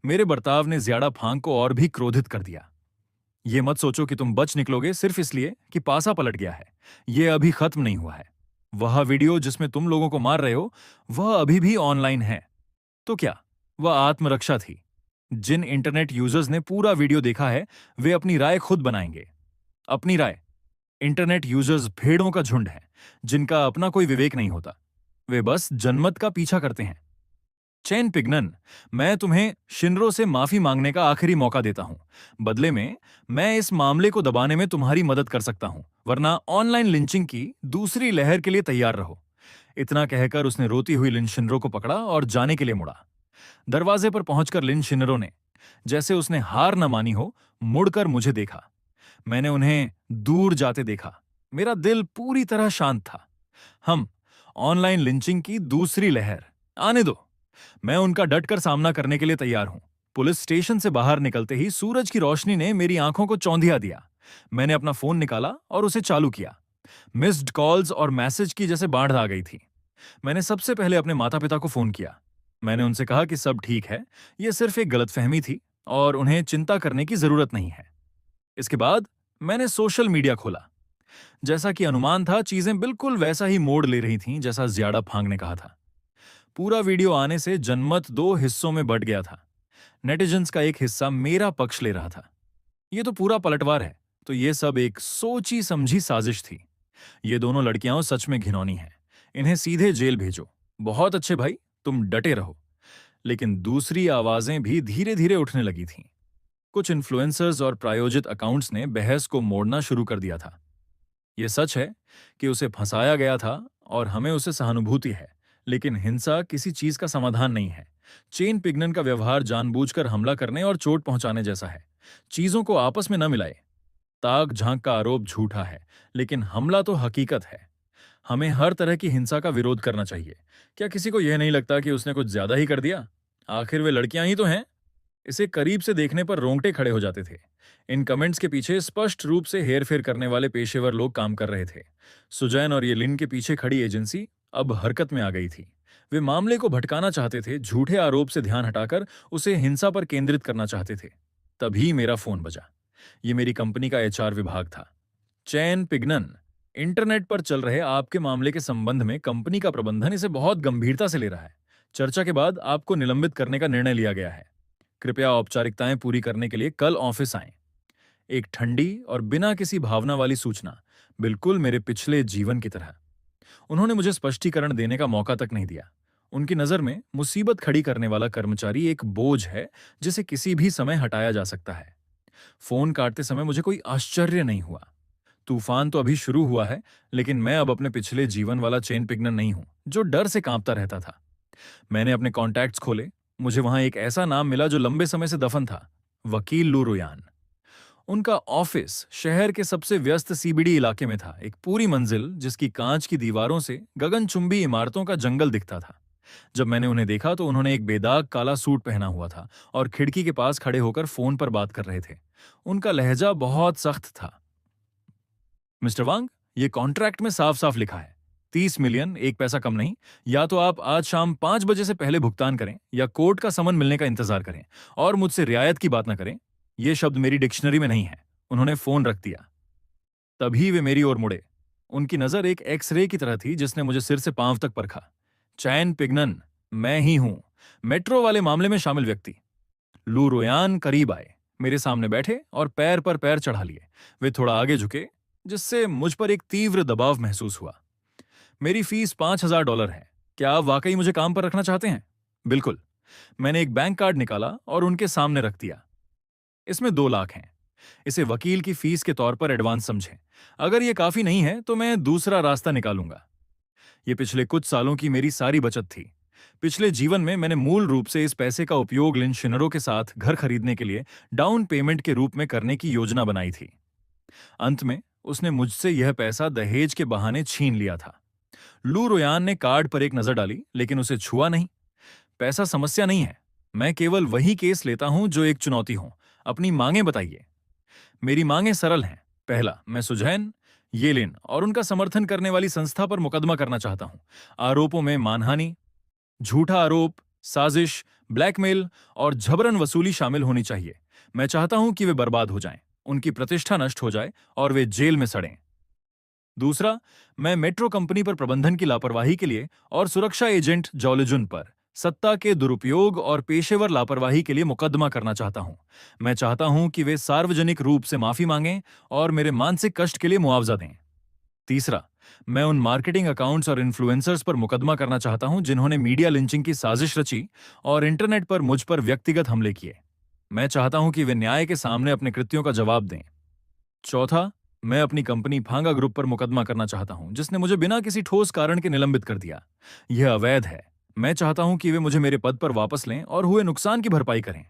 मेरे बर्ताव ने ज्यादा फांग को और भी क्रोधित कर दिया। ये मत सोचो कि तुम बच निकलोगे सिर्फ इसलिए कि पासा पलट गया है। ये अभी खत्म नहीं हुआ है। वह वीडियो जिसमें तुम लोगों को मार रहे हो, वह अभी भी ऑनलाइन है। तो क्या वह आत्मरक्षा थी? जिन इंटरनेट यूजर्स ने पूरा वीडियो देखा है, वे अपनी राय खुद बनाएंगे। अपनी राय। इंटरनेट यूजर्स भेड़ों का झुंड है, जिनका अपना कोई विवेक नहीं होता। वे बस जनमत का पीछा करते हैं। चैन पिगनन, मैं तुम्हें शिनरो से माफी मांगने का आखिरी मौका देता हूं। बदले में मैं इस मामले को दबाने में तुम्हारी मदद कर सकता हूं, वरना ऑनलाइन लिंचिंग की दूसरी लहर के लिए तैयार रहो। इतना कहकर उसने रोती हुई लिन शिनरो को पकड़ा और जाने के लिए मुड़ा। दरवाजे पर पहुंचकर लिन शिनरो ने, जैसे उसने हार न मानी हो, मुड़कर मुझे देखा। मैंने उन्हें दूर जाते देखा। मेरा दिल पूरी तरह शांत था। हम ऑनलाइन लिंचिंग की दूसरी लहर आने दो। मैं उनका डटकर सामना करने के लिए तैयार हूं। पुलिस स्टेशन से बाहर निकलते ही सूरज की रोशनी ने मेरी आंखों को चौंधिया दिया। मैंने अपना फोन निकाला और उसे चालू किया। मिस्ड कॉल्स और मैसेज की जैसे बाढ़ आ गई थी। मैंने सबसे पहले अपने माता पिता को फोन किया। मैंने उनसे कहा कि सब ठीक है, यह सिर्फ एक गलतफहमी थी और उन्हें चिंता करने की जरूरत नहीं है। इसके बाद मैंने सोशल मीडिया खोला। जैसा कि अनुमान था, चीजें बिल्कुल वैसा ही मोड़ ले रही थीं जैसा ज्यादा फांग ने कहा था। पूरा वीडियो आने से जनमत दो हिस्सों में बंट गया था। नेटिजन्स का एक हिस्सा मेरा पक्ष ले रहा था। ये तो पूरा पलटवार है, तो ये सब एक सोची समझी साजिश थी। ये दोनों लड़कियां सच में घिनौनी हैं। इन्हें सीधे जेल भेजो। बहुत अच्छे भाई, तुम डटे रहो। लेकिन दूसरी आवाजें भी धीरे धीरे उठने लगी थीं। कुछ इन्फ्लुएंसर्स और प्रायोजित अकाउंट्स ने बहस को मोड़ना शुरू कर दिया था। यह सच है कि उसे फंसाया गया था और हमें उसे सहानुभूति है, लेकिन हिंसा किसी चीज का समाधान नहीं है। चेन पिगनन का व्यवहार जानबूझकर हमला करने और चोट पहुंचाने जैसा है। चीजों को आपस में न मिलाए। ताक झांक का आरोप झूठा है, लेकिन हमला तो हकीकत है। हमें हर तरह की हिंसा का विरोध करना चाहिए। क्या किसी को यह नहीं लगता कि उसने कुछ ज्यादा ही कर दिया? आखिर वे लड़कियां ही तो हैं। इसे करीब से देखने पर रोंगटे खड़े हो जाते थे। इन कमेंट्स के पीछे स्पष्ट रूप से हेरफेर करने वाले पेशेवर लोग काम कर रहे थे। सुजैन और ये लिन के पीछे खड़ी एजेंसी अब हरकत में आ गई थी। वे मामले को भटकाना चाहते थे, झूठे आरोप से ध्यान हटाकर उसे हिंसा पर केंद्रित करना चाहते थे। तभी मेरा फोन बजा। ये मेरी कंपनी का एचआर विभाग था। चैन पिगनन, इंटरनेट पर चल रहे आपके मामले के संबंध में कंपनी का प्रबंधन इसे बहुत गंभीरता से ले रहा है। चर्चा के बाद आपको निलंबित करने का निर्णय लिया गया है। कृपया औपचारिकताएं पूरी करने के लिए कल ऑफिस आएं। एक ठंडी और बिना किसी भावना वाली सूचना, बिल्कुल मेरे पिछले जीवन की तरह। उन्होंने मुझे स्पष्टीकरण देने का मौका तक नहीं दिया। उनकी नजर में मुसीबत खड़ी करने वाला कर्मचारी एक बोझ है जिसे किसी भी समय हटाया जा सकता है। फोन काटते समय मुझे कोई आश्चर्य नहीं हुआ। तूफान तो अभी शुरू हुआ है, लेकिन मैं अब अपने पिछले जीवन वाला चेन पिगनर नहीं हूं जो डर से कांपता रहता था। मैंने अपने कॉन्टैक्ट्स खोले। मुझे वहां एक ऐसा नाम मिला जो लंबे समय से दफन था, वकील लू रुयान। उनका ऑफिस शहर के सबसे व्यस्त सीबीडी इलाके में था, एक पूरी मंजिल जिसकी कांच की दीवारों से गगनचुंबी इमारतों का जंगल दिखता था। जब मैंने उन्हें देखा तो उन्होंने एक बेदाग काला सूट पहना हुआ था और खिड़की के पास खड़े होकर फोन पर बात कर रहे थे। उनका लहजा बहुत सख्त था। मिस्टर वांग, ये कॉन्ट्रैक्ट में साफ साफ लिखा है, 30 मिलियन, एक पैसा कम नहीं। या तो आप आज शाम 5 बजे से पहले भुगतान करें या कोर्ट का समन मिलने का इंतजार करें, और मुझसे रियायत की बात ना करें। ये शब्द मेरी डिक्शनरी में नहीं है। उन्होंने फोन रख दिया। तभी वे मेरी ओर मुड़े। उनकी नजर एक एक्सरे की तरह थी जिसने मुझे सिर से पांव तक परखा। चैन पिगनन, मैं ही हूं, मेट्रो वाले मामले में शामिल व्यक्ति। लू रोयान करीब आए, मेरे सामने बैठे और पैर पर पैर चढ़ा लिए। वे थोड़ा आगे झुके, जिससे मुझ पर एक तीव्र दबाव महसूस हुआ। मेरी फीस $5,000 है। क्या आप वाकई मुझे काम पर रखना चाहते हैं? बिल्कुल। मैंने एक बैंक कार्ड निकाला और उनके सामने रख दिया। इसमें 2 लाख हैं। इसे वकील की फीस के तौर पर एडवांस समझें। अगर यह काफी नहीं है तो मैं दूसरा रास्ता निकालूंगा। ये पिछले कुछ सालों की मेरी सारी बचत थी। पिछले जीवन में मैंने मूल रूप से इस पैसे का उपयोग लिन शिनरों के साथ घर खरीदने के लिए डाउन पेमेंट के रूप में करने की योजना बनाई थी। अंत में उसने मुझसे यह पैसा दहेज के बहाने छीन लिया था। लू रोयान ने कार्ड पर एक नजर डाली, लेकिन उसे छुआ नहीं। पैसा समस्या नहीं है। मैं केवल वही केस लेता हूं जो एक चुनौती हो। अपनी मांगें बताइए। मेरी मांगें सरल हैं। पहला, मैं सुजैन, येलिन और उनका समर्थन करने वाली संस्था पर मुकदमा करना चाहता हूं। आरोपों में मानहानि, झूठा आरोप, साजिश, ब्लैकमेल और जबरन वसूली शामिल होनी चाहिए। मैं चाहता हूं कि वे बर्बाद हो जाएं, उनकी प्रतिष्ठा नष्ट हो जाए और वे जेल में सड़ें। दूसरा, मैं मेट्रो कंपनी पर प्रबंधन की लापरवाही के लिए और सुरक्षा एजेंट जॉलिजुन पर सत्ता के दुरुपयोग और पेशेवर लापरवाही के लिए मुकदमा करना चाहता हूं। मैं चाहता हूं कि वे सार्वजनिक रूप से माफी मांगें और मेरे मानसिक कष्ट के लिए मुआवजा दें। तीसरा, मैं उन मार्केटिंग अकाउंट्स और इन्फ्लुएंसर्स पर मुकदमा करना चाहता हूं जिन्होंने मीडिया लिंचिंग की साजिश रची और इंटरनेट पर मुझ पर व्यक्तिगत हमले किए। मैं चाहता हूं कि वे न्याय के सामने अपने कृत्यों का जवाब दें। चौथा, मैं अपनी कंपनी फांगा ग्रुप पर मुकदमा करना चाहता हूं जिसने मुझे बिना किसी ठोस कारण के निलंबित कर दिया। यह अवैध है। मैं चाहता हूं कि वे मुझे मेरे पद पर वापस लें और हुए नुकसान की भरपाई करें।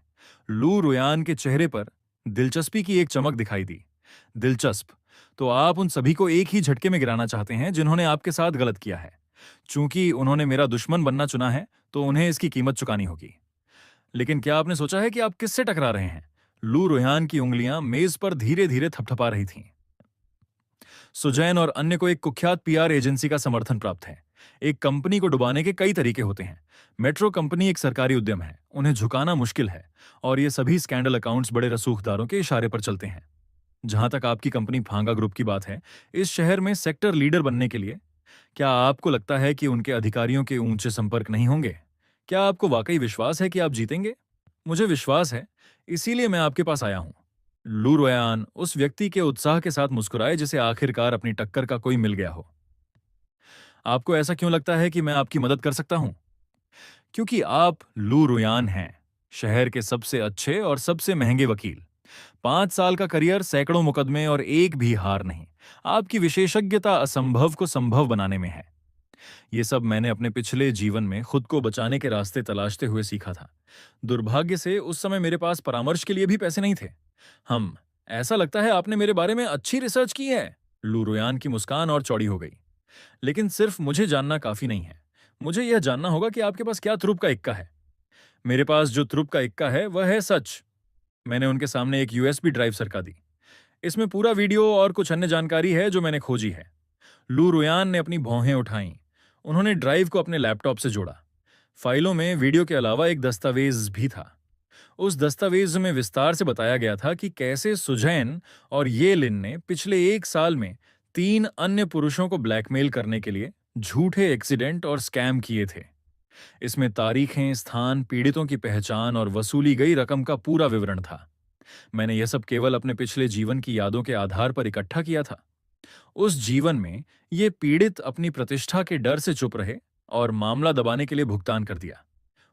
लू रुयान के चेहरे पर दिलचस्पी की एक चमक दिखाई दी। दिलचस्प? तो आप उन सभी को एक ही झटके में गिराना चाहते हैं जिन्होंने आपके साथ गलत किया है। चूंकि उन्होंने मेरा दुश्मन बनना चुना है तो उन्हें इसकी कीमत चुकानी होगी। लेकिन क्या आपने सोचा है कि आप किससे टकरा रहे हैं? लू रुयान की उंगलियां मेज पर धीरे धीरे थपथपा रही थीं। सुजैन और अन्य को एक कुख्यात पीआर एजेंसी का समर्थन प्राप्त है। एक कंपनी को डुबाने के कई तरीके होते हैं। मेट्रो कंपनी एक सरकारी उद्यम है, उन्हें झुकाना मुश्किल है, और ये सभी स्कैंडल अकाउंट्स बड़े रसूखदारों के इशारे पर चलते हैं। जहां तक आपकी कंपनी फांगा ग्रुप की बात है, इस शहर में सेक्टर लीडर बनने के लिए क्या आपको लगता है कि उनके अधिकारियों के ऊंचे संपर्क नहीं होंगे? क्या आपको वाकई विश्वास है कि आप जीतेंगे? मुझे विश्वास है, इसीलिए मैं आपके पास आया हूं। लू रोयान उस व्यक्ति के उत्साह के साथ मुस्कुराए जिसे आखिरकार अपनी टक्कर का कोई मिल गया हो। आपको ऐसा क्यों लगता है कि मैं आपकी मदद कर सकता हूं? क्योंकि आप लू रुयान हैं, शहर के सबसे अच्छे और सबसे महंगे वकील। 5 साल का करियर, सैकड़ों मुकदमे और एक भी हार नहीं। आपकी विशेषज्ञता असंभव को संभव बनाने में है। ये सब मैंने अपने पिछले जीवन में खुद को बचाने के रास्ते तलाशते हुए सीखा था। दुर्भाग्य से उस समय मेरे पास परामर्श के लिए भी पैसे नहीं थे। हम ऐसा लगता है आपने मेरे बारे में अच्छी रिसर्च की है। लू रुयान की मुस्कान और चौड़ी हो गई। लेकिन सिर्फ मुझे जानना काफी नहीं है। मुझे यह जानना होगा कि आपके पास क्या तुरुप का इक्का है। मेरे पास जो तुरुप का इक्का है वह है सच। मैंने उनके सामने एक यूएसबी ड्राइव सरका दी। इसमें पूरा वीडियो और कुछ अन्य जानकारी है जो मैंने खोजी है। लू रुयान ने अपनी भौहें उठाईं। उन्होंने ड्राइव को अपने लैपटॉप से जोड़ा। फाइलों में वीडियो के अलावा एक दस्तावेज भी था। उस दस्तावेज में विस्तार से बताया गया था कि कैसे सुजैन और ये लिन ने पिछले 1 साल में 3 अन्य पुरुषों को ब्लैकमेल करने के लिए झूठे एक्सीडेंट और स्कैम किए थे। इसमें तारीखें, स्थान, पीड़ितों की पहचान और वसूली गई रकम का पूरा विवरण था। मैंने यह सब केवल अपने पिछले जीवन की यादों के आधार पर इकट्ठा किया था। उस जीवन में ये पीड़ित अपनी प्रतिष्ठा के डर से चुप रहे और मामला दबाने के लिए भुगतान कर दिया।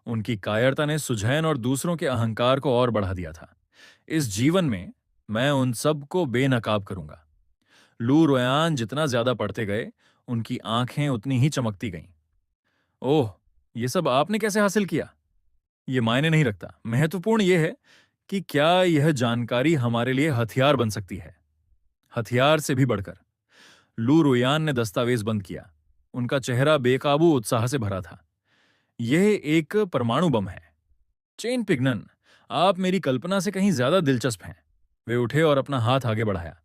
उनकी कायरता ने सुझैन और दूसरों के अहंकार को और बढ़ा दिया था। इस जीवन में मैं उन सब को बेनकाब करूंगा। लू रोयान जितना ज्यादा पढ़ते गए, उनकी आंखें उतनी ही चमकती गईं। ओह, ये सब आपने कैसे हासिल किया? ये मायने नहीं रखता। महत्वपूर्ण यह है कि क्या यह जानकारी हमारे लिए हथियार बन सकती है। हथियार से भी बढ़कर। लू रुयान ने दस्तावेज बंद किया। उनका चेहरा बेकाबू उत्साह से भरा था। यह एक परमाणु बम है। चेन पिगनन, आप मेरी कल्पना से कहीं ज्यादा दिलचस्प हैं। वे उठे और अपना हाथ आगे बढ़ाया।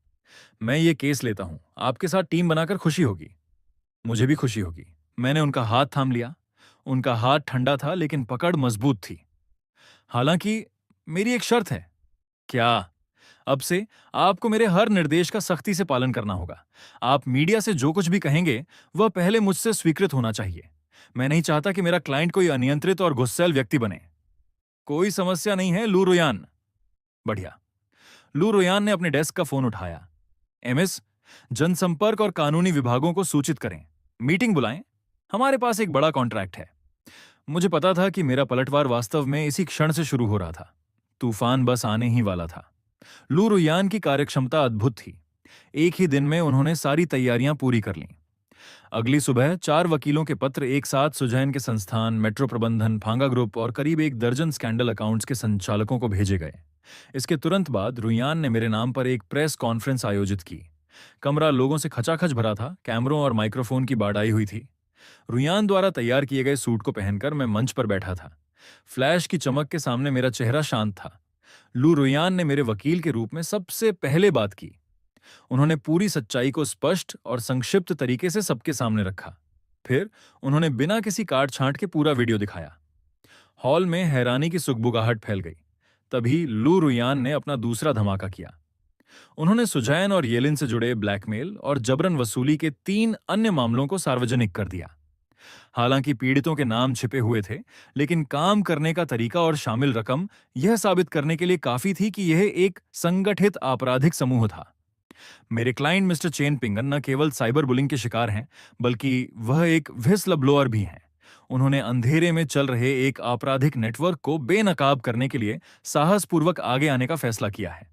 मैं ये केस लेता हूं। आपके साथ टीम बनाकर खुशी होगी। मुझे भी खुशी होगी। मैंने उनका हाथ थाम लिया। उनका हाथ ठंडा था लेकिन पकड़ मजबूत थी। हालांकि मेरी एक शर्त है। क्या? अब से आपको मेरे हर निर्देश का सख्ती से पालन करना होगा। आप मीडिया से जो कुछ भी कहेंगे वह पहले मुझसे स्वीकृत होना चाहिए। मैं नहीं चाहता कि मेरा क्लाइंट कोई अनियंत्रित और गुस्सैल व्यक्ति बने। कोई समस्या नहीं है, लू रुयान। बढ़िया। लू रुयान ने अपने डेस्क का फोन उठाया। एमएस, जनसंपर्क और कानूनी विभागों को सूचित करें। मीटिंग बुलाएं। हमारे पास एक बड़ा कॉन्ट्रैक्ट है। मुझे पता था कि मेरा पलटवार वास्तव में इसी क्षण से शुरू हो रहा था। तूफान बस आने ही वाला था। लू रुयान की कार्यक्षमता अद्भुत थी। एक ही दिन में उन्होंने सारी तैयारियां पूरी कर लीं। अगली सुबह 4 वकीलों के पत्र एक साथ सुजैन के संस्थान, मेट्रो प्रबंधन, फांगा ग्रुप और करीब 1 दर्जन स्कैंडल अकाउंट्स के संचालकों को भेजे गए। इसके तुरंत बाद रुयान ने मेरे नाम पर एक प्रेस कॉन्फ्रेंस आयोजित की। कमरा लोगों से खचाखच भरा था। कैमरों और माइक्रोफोन की बाढ़ हुई थी। रुयान द्वारा तैयार किए गए सूट को पहनकर मैं मंच पर बैठा था। फ्लैश की चमक के सामने मेरा चेहरा शांत था। लू रुयान ने मेरे वकील के रूप में सबसे पहले बात की। उन्होंने पूरी सच्चाई को स्पष्ट और संक्षिप्त तरीके से सबके सामने रखा। फिर उन्होंने बिना किसी काट छांट के पूरा वीडियो दिखाया। हॉल में हैरानी की सुगबुगाहट फैल गई। तभी लू रुयान ने अपना दूसरा धमाका किया। उन्होंने सुजैन और येलिन से जुड़े ब्लैकमेल और जबरन वसूली के 3 अन्य मामलों को सार्वजनिक कर दिया। हालांकि पीड़ितों के नाम छिपे हुए थे, लेकिन काम करने का तरीका और शामिल रकम यह साबित करने के लिए काफी थी कि यह एक संगठित आपराधिक समूह था। मेरे क्लाइंट मिस्टर चेन पिंगन न केवल साइबर बुलिंग के शिकार हैं, बल्कि वह एक व्हिसल ब्लोअर भी हैं। उन्होंने अंधेरे में चल रहे एक आपराधिक नेटवर्क को बेनकाब करने के लिए साहसपूर्वक आगे आने का फैसला किया है।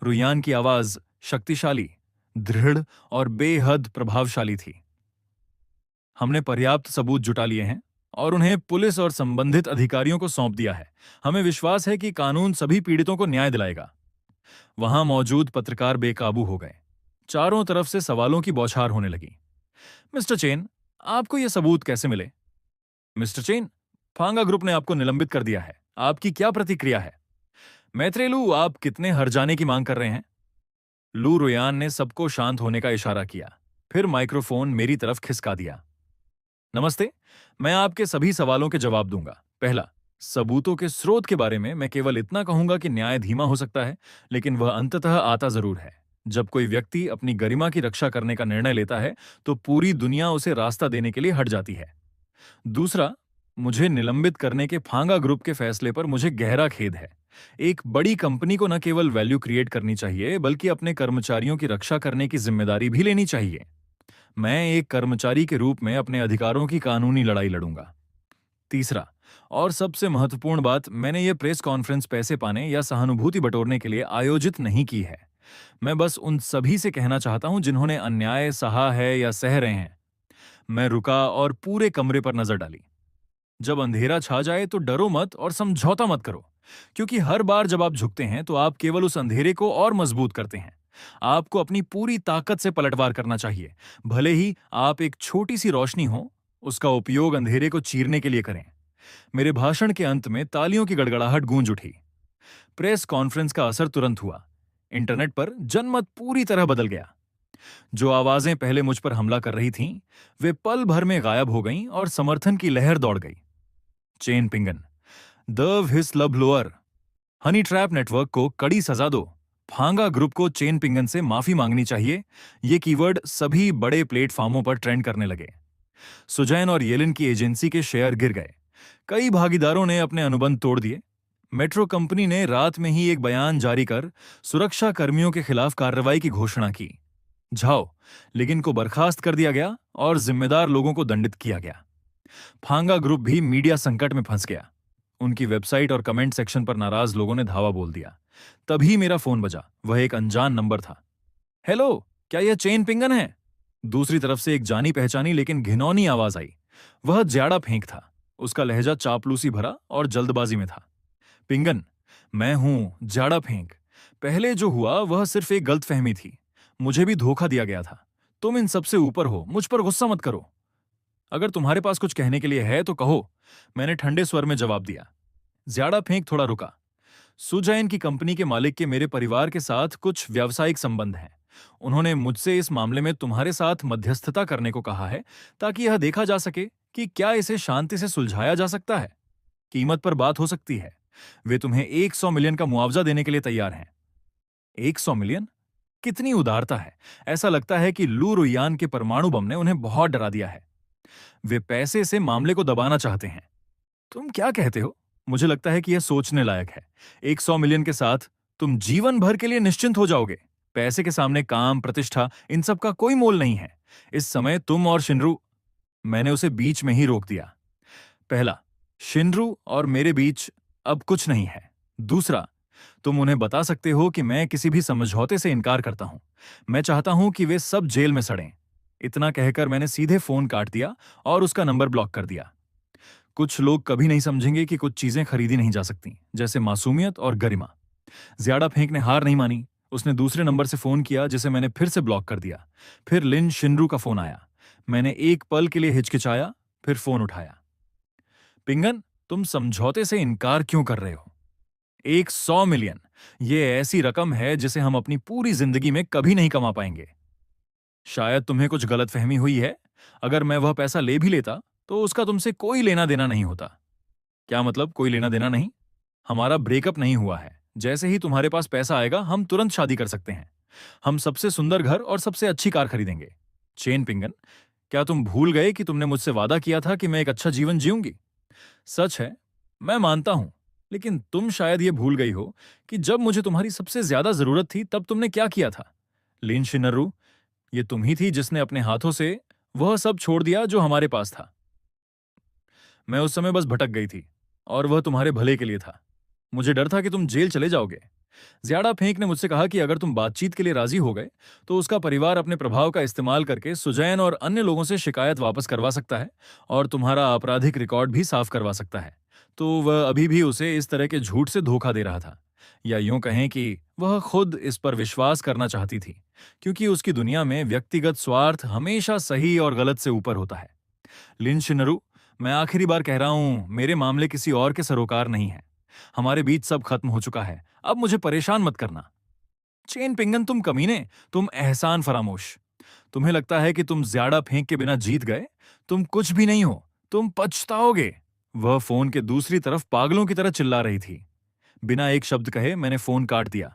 रुयान की आवाज शक्तिशाली, दृढ़ और बेहद प्रभावशाली थी। हमने पर्याप्त सबूत जुटा लिए हैं और उन्हें पुलिस और संबंधित अधिकारियों को सौंप दिया है। हमें विश्वास है कि कानून सभी पीड़ितों को न्याय दिलाएगा। वहां मौजूद पत्रकार बेकाबू हो गए। चारों तरफ से सवालों की बौछार होने लगी। मिस्टर चेन, आपको ये सबूत कैसे मिले? मिस्टर चेन, फांगा ग्रुप ने आपको निलंबित कर दिया है। आपकी क्या प्रतिक्रिया है? मैत्रेलू, आप कितने हर्जाने की मांग कर रहे हैं? लू रुयान ने सबको शांत होने का इशारा किया। फिर माइक्रोफोन मेरी तरफ खिसका दिया। नमस्ते, मैं आपके सभी सवालों के जवाब दूंगा। पहला, सबूतों के स्रोत के बारे में मैं केवल इतना कहूंगा कि न्याय धीमा हो सकता है, लेकिन वह अंततः आता जरूर है। जब कोई व्यक्ति अपनी गरिमा की रक्षा करने का निर्णय लेता है, तो पूरी दुनिया उसे रास्ता देने के लिए हट जाती है। दूसरा, मुझे निलंबित करने के फांगा ग्रुप के फैसले पर मुझे गहरा खेद है। एक बड़ी कंपनी को न केवल वैल्यू क्रिएट करनी चाहिए, बल्कि अपने कर्मचारियों की रक्षा करने की जिम्मेदारी भी लेनी चाहिए। मैं एक कर्मचारी के रूप में अपने अधिकारों की कानूनी लड़ाई लड़ूंगा। तीसरा और सबसे महत्वपूर्ण बात, मैंने ये प्रेस कॉन्फ्रेंस पैसे पाने या सहानुभूति बटोरने के लिए आयोजित नहीं की है। मैं बस उन सभी से कहना चाहता हूं जिन्होंने अन्याय सहा है या सह रहे हैं। मैं रुका और पूरे कमरे पर नजर डाली। जब अंधेरा छा जाए तो डरो मत और समझौता मत करो, क्योंकि हर बार जब आप झुकते हैं तो आप केवल उस अंधेरे को और मजबूत करते हैं। आपको अपनी पूरी ताकत से पलटवार करना चाहिए। भले ही आप एक छोटी सी रोशनी हो, उसका उपयोग अंधेरे को चीरने के लिए करें। मेरे भाषण के अंत में तालियों की गड़गड़ाहट गूंज उठी। प्रेस कॉन्फ्रेंस का असर तुरंत हुआ। इंटरनेट पर जनमत पूरी तरह बदल गया। जो आवाजें पहले मुझ पर हमला कर रही थीं, वे पल भर में गायब हो गईं और समर्थन की लहर दौड़ गई। चेन पिंगन, the whistle blower, honey trap network को कड़ी सजा दो। फांगा ग्रुप को चेन पिंगन से माफी मांगनी चाहिए। ये कीवर्ड सभी बड़े प्लेटफॉर्मों पर ट्रेंड करने लगे। सुजैन और येलिन की एजेंसी के शेयर गिर गए। कई भागीदारों ने अपने अनुबंध तोड़ दिए। मेट्रो कंपनी ने रात में ही एक बयान जारी कर सुरक्षा कर्मियों के खिलाफ कार्रवाई की घोषणा की। झाओ लिगिन को बर्खास्त कर दिया गया और जिम्मेदार लोगों को दंडित किया गया। फांगा ग्रुप भी मीडिया संकट में फंस गया। उनकी वेबसाइट और कमेंट सेक्शन पर नाराज लोगों ने धावा बोल दिया। तभी मेरा फोन बजा। वह एक अनजान नंबर था। हेलो, क्या यह चेन पिंगन है? दूसरी तरफ से एक जानी पहचानी लेकिन घिनौनी आवाज आई। वह ज्यादा फेंक था। उसका लहजा चापलूसी भरा और जल्दबाजी में था। पिंगन, मैं हूं जाड़ा फेंक। पहले जो हुआ वह सिर्फ एक गलतफहमी थी। मुझे भी धोखा दिया गया था। तुम इन सबसे ऊपर हो, मुझ पर गुस्सा मत करो। अगर तुम्हारे पास कुछ कहने के लिए है तो कहो, मैंने ठंडे स्वर में जवाब दिया। ज्यादा फेंक थोड़ा रुका। सुजैन की कंपनी के मालिक के मेरे परिवार के साथ कुछ व्यावसायिक संबंध हैं। उन्होंने मुझसे इस मामले में तुम्हारे साथ मध्यस्थता करने को कहा है ताकि यह देखा जा सके कि क्या इसे शांति से सुलझाया जा सकता है। कीमत पर बात हो सकती है। वे तुम्हें 100 मिलियन का मुआवजा देने के लिए तैयार हैं। 100 मिलियन? कितनी उदारता है। ऐसा लगता है कि लू रुयान के परमाणु बम ने उन्हें बहुत डरा दिया है। वे पैसे से मामले को दबाना चाहते हैं। तुम क्या कहते हो? मुझे लगता है कि यह सोचने लायक है। 100 मिलियन के साथ तुम जीवन भर के लिए निश्चिंत हो जाओगे। पैसे के सामने काम, प्रतिष्ठा, इन सब का कोई मोल नहीं है। इस समय तुम और शिनरू। मैंने उसे बीच में ही रोक दिया। पहला, शिनरू और मेरे बीच अब कुछ नहीं है। दूसरा, तुम उन्हें बता सकते हो कि मैं किसी भी समझौते से इनकार करता हूं। मैं चाहता हूं कि वे सब जेल में सड़ें। इतना कहकर मैंने सीधे फोन काट दिया और उसका नंबर ब्लॉक कर दिया। कुछ लोग कभी नहीं समझेंगे कि कुछ चीजें खरीदी नहीं जा सकती, जैसे मासूमियत और गरिमा। ज्यादा फेंक ने हार नहीं मानी। उसने दूसरे नंबर से फोन किया जिसे मैंने फिर से ब्लॉक कर दिया। फिर लिन शिनरू का फोन आया। मैंने एक पल के लिए हिचकिचाया, फिर फोन उठाया। पिंगन, तुम समझौते से इनकार क्यों कर रहे हो? 100 मिलियन, ये ऐसी रकम है जिसे हम अपनी पूरी जिंदगी में कभी नहीं कमा पाएंगे। शायद तुम्हें कुछ गलतफहमी हुई है। अगर मैं वह पैसा ले भी लेता तो उसका तुमसे कोई लेना देना नहीं होता। क्या मतलब कोई लेना देना नहीं? हमारा ब्रेकअप नहीं हुआ है। जैसे ही तुम्हारे पास पैसा आएगा हम तुरंत शादी कर सकते हैं। हम सबसे सुंदर घर और सबसे अच्छी कार खरीदेंगे। चेन पिंगन, क्या तुम भूल गए कि तुमने मुझसे वादा किया था कि मैं एक अच्छा जीवन जीऊंगी? सच है, मैं मानता हूं, लेकिन तुम शायद ये भूल गई हो कि जब मुझे तुम्हारी सबसे ज्यादा जरूरत थी तब तुमने क्या किया था। लिन शिनरू, ये तुम ही थी जिसने अपने हाथों से वह सब छोड़ दिया जो हमारे पास था। मैं उस समय बस भटक गई थी और वह तुम्हारे भले के लिए था। मुझे डर था कि तुम जेल चले जाओगे। ज्यादा फेंक ने मुझसे कहा कि अगर तुम बातचीत के लिए राजी हो गए तो उसका परिवार अपने प्रभाव का इस्तेमाल करके सुजैन और अन्य लोगों से शिकायत वापस करवा सकता है और तुम्हारा आपराधिक रिकॉर्ड भी साफ करवा सकता है। तो वह अभी भी उसे इस तरह के झूठ से धोखा दे रहा था, या यूं कहें कि वह खुद इस पर विश्वास करना चाहती थी, क्योंकि उसकी दुनिया में व्यक्तिगत स्वार्थ हमेशा सही और गलत से ऊपर होता है। लिन शिनरू, मैं आखिरी बार कह रहा हूं, मेरे मामले किसी और के सरोकार नहीं है। हमारे बीच सब खत्म हो चुका है। अब मुझे परेशान मत करना। चेन पिंगन, तुम कमीने, तुम एहसान फरामोश। तुम्हें लगता है कि तुम ज्यादा फेंक के बिना जीत गए? तुम कुछ भी नहीं हो। तुम पछताओगे। वह फोन के दूसरी तरफ पागलों की तरह चिल्ला रही थी। बिना एक शब्द कहे मैंने फोन काट दिया।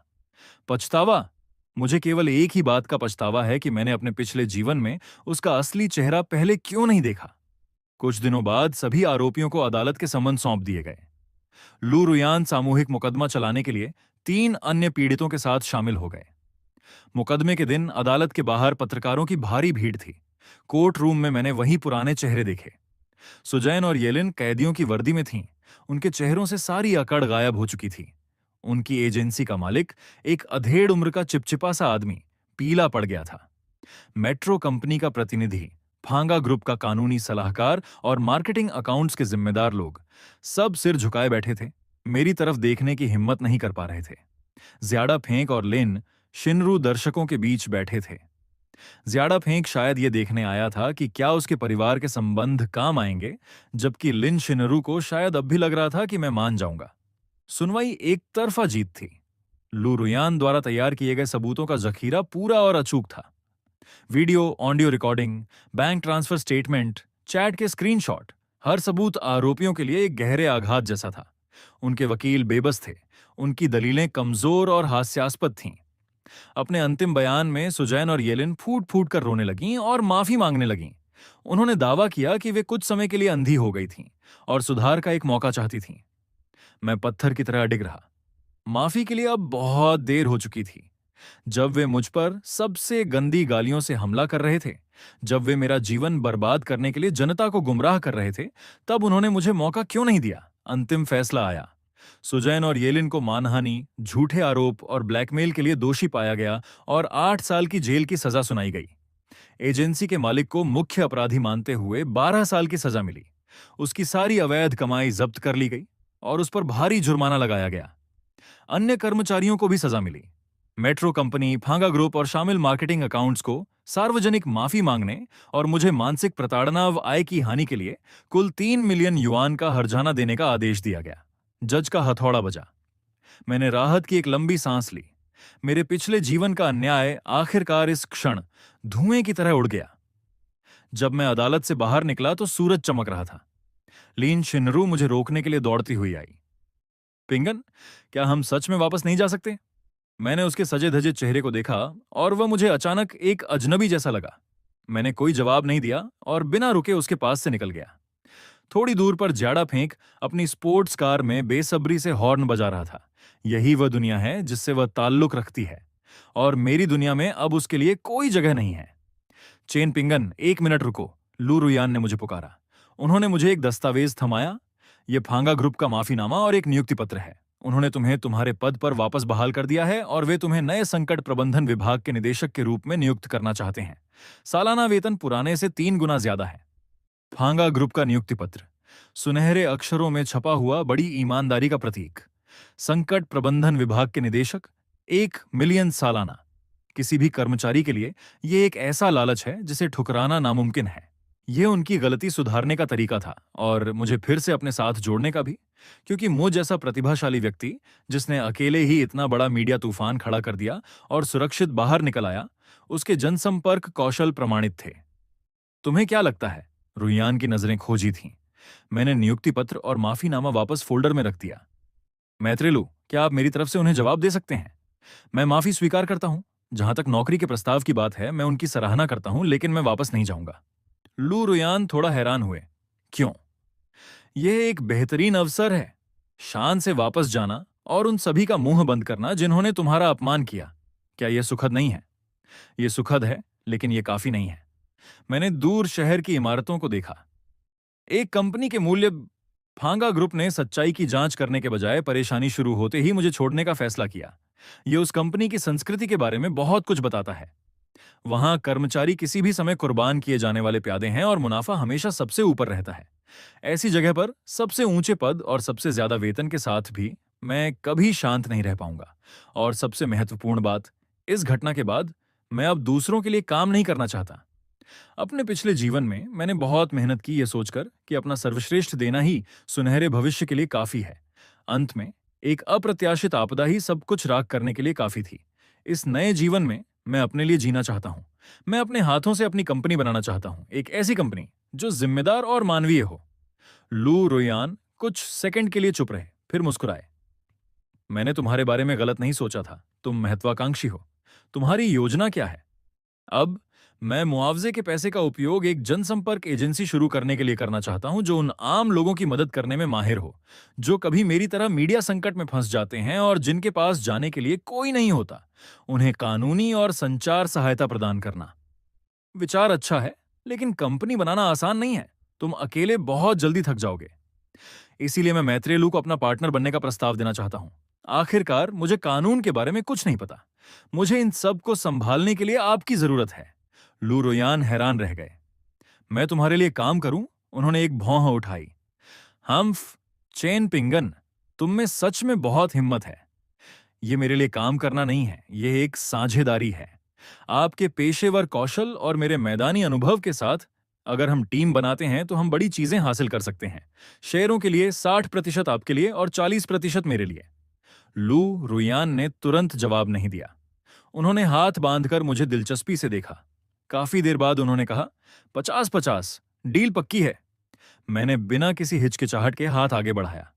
पछतावा? मुझे केवल एक ही बात का पछतावा है कि मैंने अपने पिछले जीवन में उसका असली चेहरा पहले क्यों नहीं देखा। कुछ दिनों बाद सभी आरोपियों को अदालत के समन सौंप दिए गए। लू रुयान सामूहिक मुकदमा चलाने के लिए 3 अन्य पीड़ितों के साथ शामिल हो गए। मुकदमे के दिन अदालत के बाहर पत्रकारों की भारी भीड़ थी। कोर्ट रूम में मैंने वही पुराने चेहरे देखे। सुजैन और येलिन कैदियों की वर्दी में थीं। उनके चेहरों से सारी अकड़ गायब हो चुकी थी। उनकी एजेंसी का मालिक, एक अधेड़ उम्र का चिपचिपा सा आदमी, पीला पड़ गया था। मेट्रो कंपनी का प्रतिनिधि, फांगा ग्रुप का कानूनी सलाहकार और मार्केटिंग अकाउंट्स के जिम्मेदार लोग सब सिर झुकाए बैठे थे। मेरी तरफ देखने की हिम्मत नहीं कर पा रहे थे। ज्यादा फेंक और लिन शिनरू दर्शकों के बीच बैठे थे। ज्यादा फेंक शायद ये देखने आया था कि क्या उसके परिवार के संबंध काम आएंगे, जबकि लिन शिनरू को शायद अब भी लग रहा था कि मैं मान जाऊंगा। सुनवाई एक तरफा जीत थी। लू रुयान द्वारा तैयार किए गए सबूतों का जखीरा पूरा और अचूक था। Video, audio recording, bank transfer statement, chat के स्क्रीनशॉट, हर सबूत आरोपियों के लिए एक गहरे आघात जैसा था। उनके वकील बेबस थे। उनकी दलीलें कमजोर और हास्यास्पद थीं। अपने अंतिम बयान में सुजैन और येलिन फूट फूट कर रोने लगीं और माफी मांगने लगीं। उन्होंने दावा किया कि वे कुछ समय के लिए अंधी हो गई थीं और सुधार का एक मौका चाहती थीं। मैं पत्थर की तरह अडिग रहा। माफी के लिए अब बहुत देर हो चुकी थी। जब वे मुझ पर सबसे गंदी गालियों से हमला कर रहे थे, जब वे मेरा जीवन बर्बाद करने के लिए जनता को गुमराह कर रहे थे, तब उन्होंने मुझे मौका क्यों नहीं दिया? अंतिम फैसला आया। सुजैन और येलिन को मानहानि, झूठे आरोप और ब्लैकमेल के लिए दोषी पाया गया और 8 साल की जेल की सजा सुनाई गई। एजेंसी के मालिक को मुख्य अपराधी मानते हुए 12 साल की सजा मिली। उसकी सारी अवैध कमाई जब्त कर ली गई और उस पर भारी जुर्माना लगाया गया। अन्य कर्मचारियों को भी सजा मिली। मेट्रो कंपनी, फांगा ग्रुप और शामिल मार्केटिंग अकाउंट्स को सार्वजनिक माफी मांगने और मुझे मानसिक प्रताड़ना व आय की हानि के लिए कुल 3 मिलियन युआन का हर्जाना देने का आदेश दिया गया। जज का हथौड़ा बजा। मैंने राहत की एक लंबी सांस ली। मेरे पिछले जीवन का अन्याय आखिरकार इस क्षण धुएं की तरह उड़ गया। जब मैं अदालत से बाहर निकला तो सूरज चमक रहा था। लीन शिनरू मुझे रोकने के लिए दौड़ती हुई आई। पिंगन, क्या हम सच में वापस नहीं जा सकते? मैंने उसके सजे धजे चेहरे को देखा और वह मुझे अचानक एक अजनबी जैसा लगा। मैंने कोई जवाब नहीं दिया और बिना रुके उसके पास से निकल गया। थोड़ी दूर पर ज्याडा फेंक अपनी स्पोर्ट्स कार में बेसब्री से हॉर्न बजा रहा था। यही वह दुनिया है जिससे वह ताल्लुक रखती है और मेरी दुनिया में अब उसके लिए कोई जगह नहीं है। चेन पिंगन, 1 मिनट रुको, लू रुयान ने मुझे पुकारा। उन्होंने मुझे एक दस्तावेज थमाया। यह फांगा ग्रुप का माफीनामा और एक नियुक्ति पत्र है। उन्होंने तुम्हें तुम्हारे पद पर वापस बहाल कर दिया है और वे तुम्हें नए संकट प्रबंधन विभाग के निदेशक के रूप में नियुक्त करना चाहते हैं। सालाना वेतन पुराने से 3 गुना ज्यादा है। फांगा ग्रुप का नियुक्ति पत्र, सुनहरे अक्षरों में छपा हुआ, बड़ी ईमानदारी का प्रतीक। संकट प्रबंधन विभाग के निदेशक, 1 मिलियन सालाना। किसी भी कर्मचारी के लिए यह एक ऐसा लालच है जिसे ठुकराना नामुमकिन है। यह उनकी गलती सुधारने का तरीका था और मुझे फिर से अपने साथ जोड़ने का भी, क्योंकि मुझ जैसा प्रतिभाशाली व्यक्ति जिसने अकेले ही इतना बड़ा मीडिया तूफान खड़ा कर दिया और सुरक्षित बाहर निकल आया, उसके जनसंपर्क कौशल प्रमाणित थे। तुम्हें क्या लगता है? रुयान की नजरें खोजी थीं। मैंने नियुक्ति पत्र और माफीनामा वापस फोल्डर में रख दिया। मैत्रेलू, क्या आप मेरी तरफ से उन्हें जवाब दे सकते हैं? मैं माफी स्वीकार करता हूं। जहां तक नौकरी के प्रस्ताव की बात है, मैं उनकी सराहना करता हूं, लेकिन मैं वापस नहीं जाऊंगा। लू रुयान थोड़ा हैरान हुए। क्यों? यह एक बेहतरीन अवसर है। शान से वापस जाना और उन सभी का मुंह बंद करना जिन्होंने तुम्हारा अपमान किया। क्या यह सुखद नहीं है? यह सुखद है, लेकिन यह काफी नहीं है। मैंने दूर शहर की इमारतों को देखा। एक कंपनी के मूल्य। फांगा ग्रुप ने सच्चाई की जांच करने के बजाय परेशानी शुरू होते ही मुझे छोड़ने का फैसला किया। यह उस कंपनी की संस्कृति के बारे में बहुत कुछ बताता है। वहां कर्मचारी किसी भी समय कुर्बान किए जाने वाले प्यादे हैं और मुनाफा हमेशा सबसे ऊपर रहता है। ऐसी जगह पर सबसे ऊंचे पद और सबसे ज्यादा वेतन के साथ भी मैं कभी शांत नहीं रह पाऊंगा। और सबसे महत्वपूर्ण बात, इस घटना के बाद मैं अब दूसरों के लिए काम नहीं करना चाहता। अपने पिछले जीवन में मैंने बहुत मेहनत की, यह सोचकर कि अपना सर्वश्रेष्ठ देना ही सुनहरे भविष्य के लिए काफी है। अंत में एक अप्रत्याशित आपदा ही सब कुछ राख करने के लिए काफी थी। इस नए जीवन में मैं अपने लिए जीना चाहता हूं। मैं अपने हाथों से अपनी कंपनी बनाना चाहता हूं, एक ऐसी कंपनी जो जिम्मेदार और मानवीय हो। लू रुयान कुछ सेकंड के लिए चुप रहे, फिर मुस्कुराए। मैंने तुम्हारे बारे में गलत नहीं सोचा था। तुम महत्वाकांक्षी हो। तुम्हारी योजना क्या है? अब मैं मुआवजे के पैसे का उपयोग एक जनसंपर्क एजेंसी शुरू करने के लिए करना चाहता हूं जो उन आम लोगों की मदद करने में माहिर हो, जो कभी मेरी तरह मीडिया संकट में फंस जाते हैं और जिनके पास जाने के लिए कोई नहीं होता। उन्हें कानूनी और संचार सहायता प्रदान करना। विचार अच्छा है, लेकिन कंपनी बनाना आसान नहीं है। तुम अकेले बहुत जल्दी थक जाओगे। इसीलिए मैं मैत्रेलू को अपना पार्टनर बनने का प्रस्ताव देना चाहता हूं। आखिरकार मुझे कानून के बारे में कुछ नहीं पता। मुझे इन सब को संभालने के लिए आपकी जरूरत है। लू रुयान हैरान रह गए। मैं तुम्हारे लिए काम करूं? उन्होंने एक भौं उठाई। हम्फ, चेन पिंगन, तुम में सच में बहुत हिम्मत है। यह मेरे लिए काम करना नहीं है, यह एक साझेदारी है। आपके पेशेवर कौशल और मेरे मैदानी अनुभव के साथ अगर हम टीम बनाते हैं तो हम बड़ी चीजें हासिल कर सकते हैं। शेयरों के लिए 60% आपके लिए और 40% मेरे लिए। लू रुयान ने तुरंत जवाब नहीं दिया। उन्होंने हाथ बांधकर मुझे दिलचस्पी से देखा। काफी देर बाद उन्होंने कहा, 50-50, डील पक्की है। मैंने बिना किसी हिचकिचाहट के हाथ आगे बढ़ाया।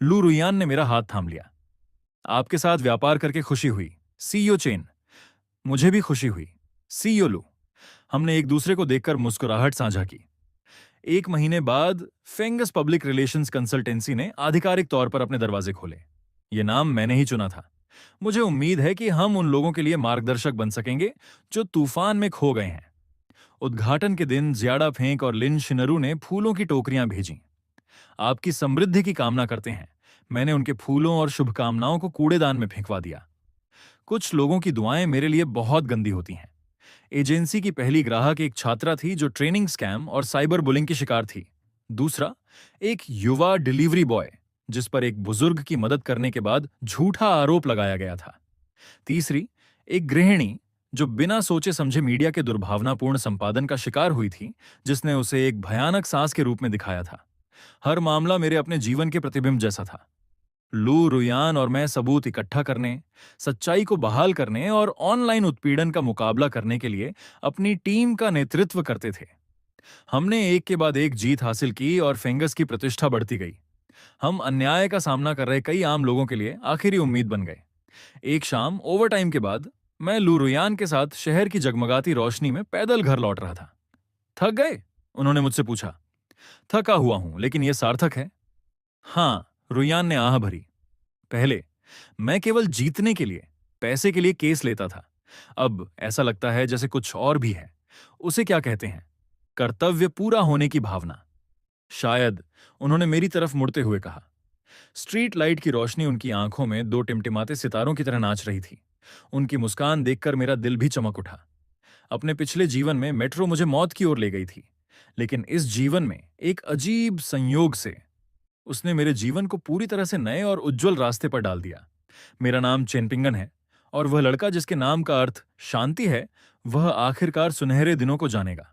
लू रुयान ने मेरा हाथ थाम लिया। आपके साथ व्यापार करके खुशी हुई, सीईओ चेन। मुझे भी खुशी हुई, सीईओ लू। हमने एक दूसरे को देखकर मुस्कुराहट साझा की। 1 महीने बाद फेंगस पब्लिक रिलेशंस कंसल्टेंसी ने आधिकारिक तौर पर अपने दरवाजे खोले। ये नाम मैंने ही चुना था। मुझे उम्मीद है कि हम उन लोगों के लिए मार्गदर्शक बन सकेंगे जो तूफान में खो गए हैं। उद्घाटन के दिन ज्याडा फेंक और लिन शिनरू ने फूलों की टोकरियां भेजी। आपकी समृद्धि की कामना करते हैं। मैंने उनके फूलों और शुभकामनाओं को कूड़ेदान में फेंकवा दिया। कुछ लोगों की दुआएं मेरे लिए बहुत गंदी होती हैं। एजेंसी की पहली ग्राहक एक छात्रा थी जो ट्रेनिंग स्कैम और साइबर बुलिंग की शिकार थी। दूसरा, एक युवा डिलीवरी बॉय जिस पर एक बुजुर्ग की मदद करने के बाद झूठा आरोप लगाया गया था। तीसरी, एक गृहिणी जो बिना सोचे समझे मीडिया के दुर्भावनापूर्ण संपादन का शिकार हुई थी, जिसने उसे एक भयानक सास के रूप में दिखाया था। हर मामला मेरे अपने जीवन के प्रतिबिंब जैसा था। लू रुयान और मैं सबूत इकट्ठा करने, सच्चाई को बहाल करने और ऑनलाइन उत्पीड़न का मुकाबला करने के लिए अपनी टीम का नेतृत्व करते थे। हमने एक के बाद एक जीत हासिल की और फेंगस की प्रतिष्ठा बढ़ती गई। हम अन्याय का सामना कर रहे कई आम लोगों के लिए आखिरी उम्मीद बन गए। एक शाम ओवरटाइम के बाद मैं लू रुयान के साथ शहर की जगमगाती रोशनी में पैदल घर लौट रहा था। थक गए? उन्होंने मुझसे पूछा। थका हुआ हूं, लेकिन यह सार्थक है। हाँ, रुयान ने आह भरी। पहले मैं केवल जीतने के लिए, पैसे के लिए केस लेता था। अब ऐसा लगता है जैसे कुछ और भी है। उसे क्या कहते हैं? कर्तव्य पूरा होने की भावना। शायद, उन्होंने मेरी तरफ मुड़ते हुए कहा। स्ट्रीट लाइट की रोशनी उनकी आंखों में दो टिमटिमाते सितारों की तरह नाच रही थी। उनकी मुस्कान देखकर मेरा दिल भी चमक उठा। अपने पिछले जीवन में मेट्रो मुझे मौत की ओर ले गई थी, लेकिन इस जीवन में एक अजीब संयोग से उसने मेरे जीवन को पूरी तरह से नए और उज्जवल रास्ते पर डाल दिया। मेरा नाम चेनपिंगन है और वह लड़का जिसके नाम का अर्थ शांति है, वह आखिरकार सुनहरे दिनों को जानेगा।